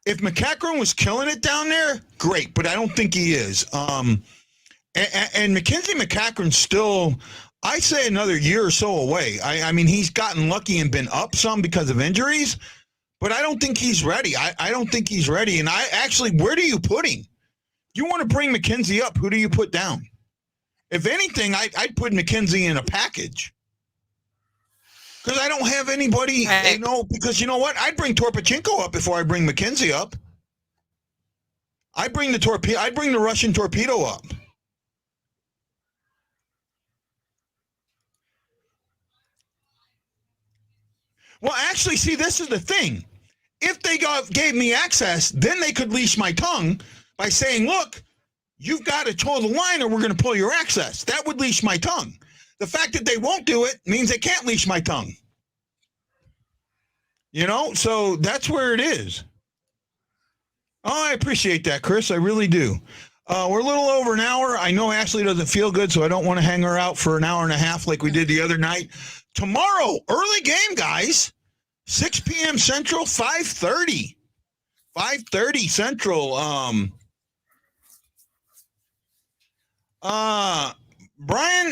if McCachran was killing it down there, great, but I don't think he is. And Mackenzie McCachran's still, I say, another year or so away. I mean, he's gotten lucky and been up some because of injuries, but I don't think he's ready. I don't think he's ready. And where do you put him? You want to bring McKenzie up, who do you put down? If anything, I'd put McKenzie in a package. Because I don't have anybody, Right. because you know what? I'd bring Torpachenko up before I bring McKenzie up. I'd bring the Russian torpedo up. Well, actually, see, this is the thing. If they gave me access, then they could leash my tongue by saying, look, you've got to toe the line or we're going to pull your access. That would leash my tongue. The fact that they won't do it means they can't leash my tongue. So that's where it is. Oh, I appreciate that, Chris. I really do. We're a little over an hour. I know Ashley doesn't feel good, so I don't want to hang her out for an hour and a half like we did the other night. Tomorrow, early game, guys. 6 p.m. Central, 5:30. 5:30 Central. Brian,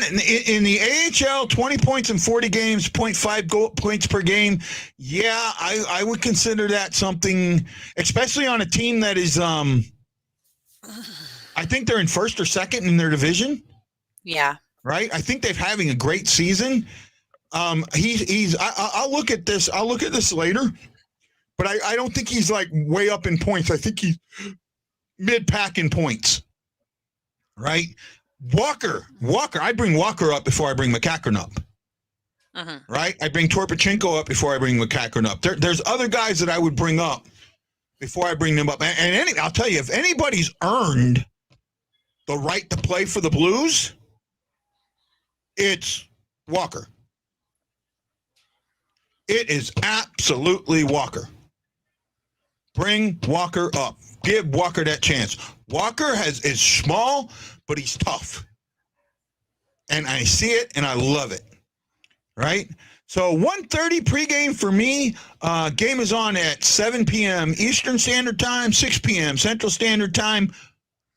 in the AHL, 20 points in 40 games, 0.5 points per game. Yeah, I would consider that something, especially on a team that is, I think they're in first or second in their division. Yeah. Right? I think they're having a great season. I'll look at this. I'll look at this later, but I don't think he's like way up in points. I think he's mid-pack in points. Right? Walker. I bring Walker up before I bring McCackern up. Right? I bring Torpachenko up before I bring McCackern up. There's other guys that I would bring up before I bring them up. And I'll tell you, if anybody's earned the right to play for the Blues, it's Walker. It is absolutely Walker. Bring Walker up. Give Walker that chance. Walker is small, but he's tough. And I see it, and I love it. Right? So 1:30 pregame for me. Game is on at 7 p.m. Eastern Standard Time, 6 p.m. Central Standard Time,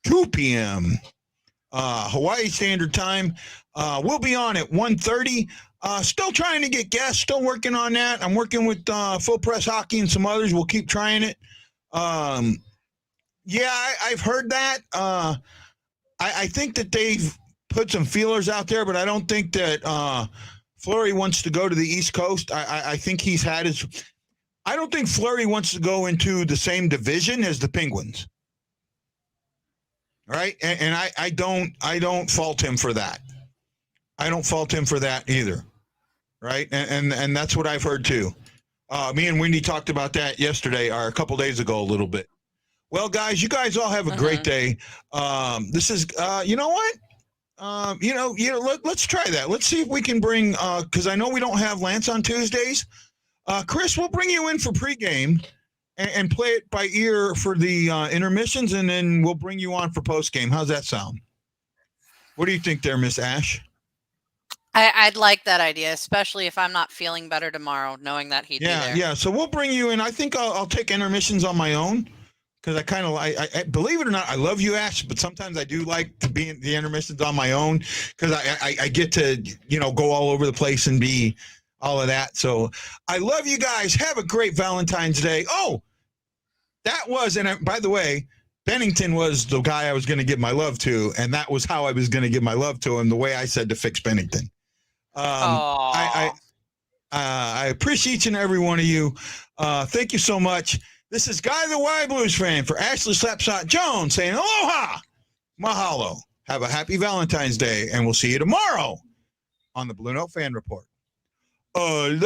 2 p.m. Hawaii Standard Time. We'll be on at 1:30. Still trying to get guests. Still working on that. I'm working with Full Press Hockey and some others. We'll keep trying it. I've heard that. I think that they've put some feelers out there, but I don't think that Fleury wants to go to the East Coast. I think he's had his. I don't think Fleury wants to go into the same division as the Penguins. Right, and I don't fault him for that. I don't fault him for that either. Right, and that's what I've heard too. Me and Wendy talked about that yesterday or a couple days ago a little bit. Well, guys, you guys all have a great day. This is, you know what? Let's try that. Let's see if we can bring, because I know we don't have Lance on Tuesdays. Chris, we'll bring you in for pregame and play it by ear for the intermissions, and then we'll bring you on for postgame. How's that sound? What do you think there, Miss Ash? I'd like that idea, especially if I'm not feeling better tomorrow, knowing that he'd be there. Yeah. So we'll bring you in. I think I'll take intermissions on my own. Because I kind of I believe it or not, I love you, Ash, but sometimes I do like to be in the intermissions on my own because I get to, go all over the place and be all of that. So I love you guys. Have a great Valentine's Day. Oh, that was, and by the way, Binnington was the guy I was going to give my love to, and that was how I was going to give my love to him, the way I said to fix Binnington. I appreciate each and every one of you. Thank you so much. This is Guy the Y Blues fan for Ashley Slapshot Jones saying aloha, mahalo. Have a happy Valentine's Day, and we'll see you tomorrow on the Blue Note Fan Report. Aloha.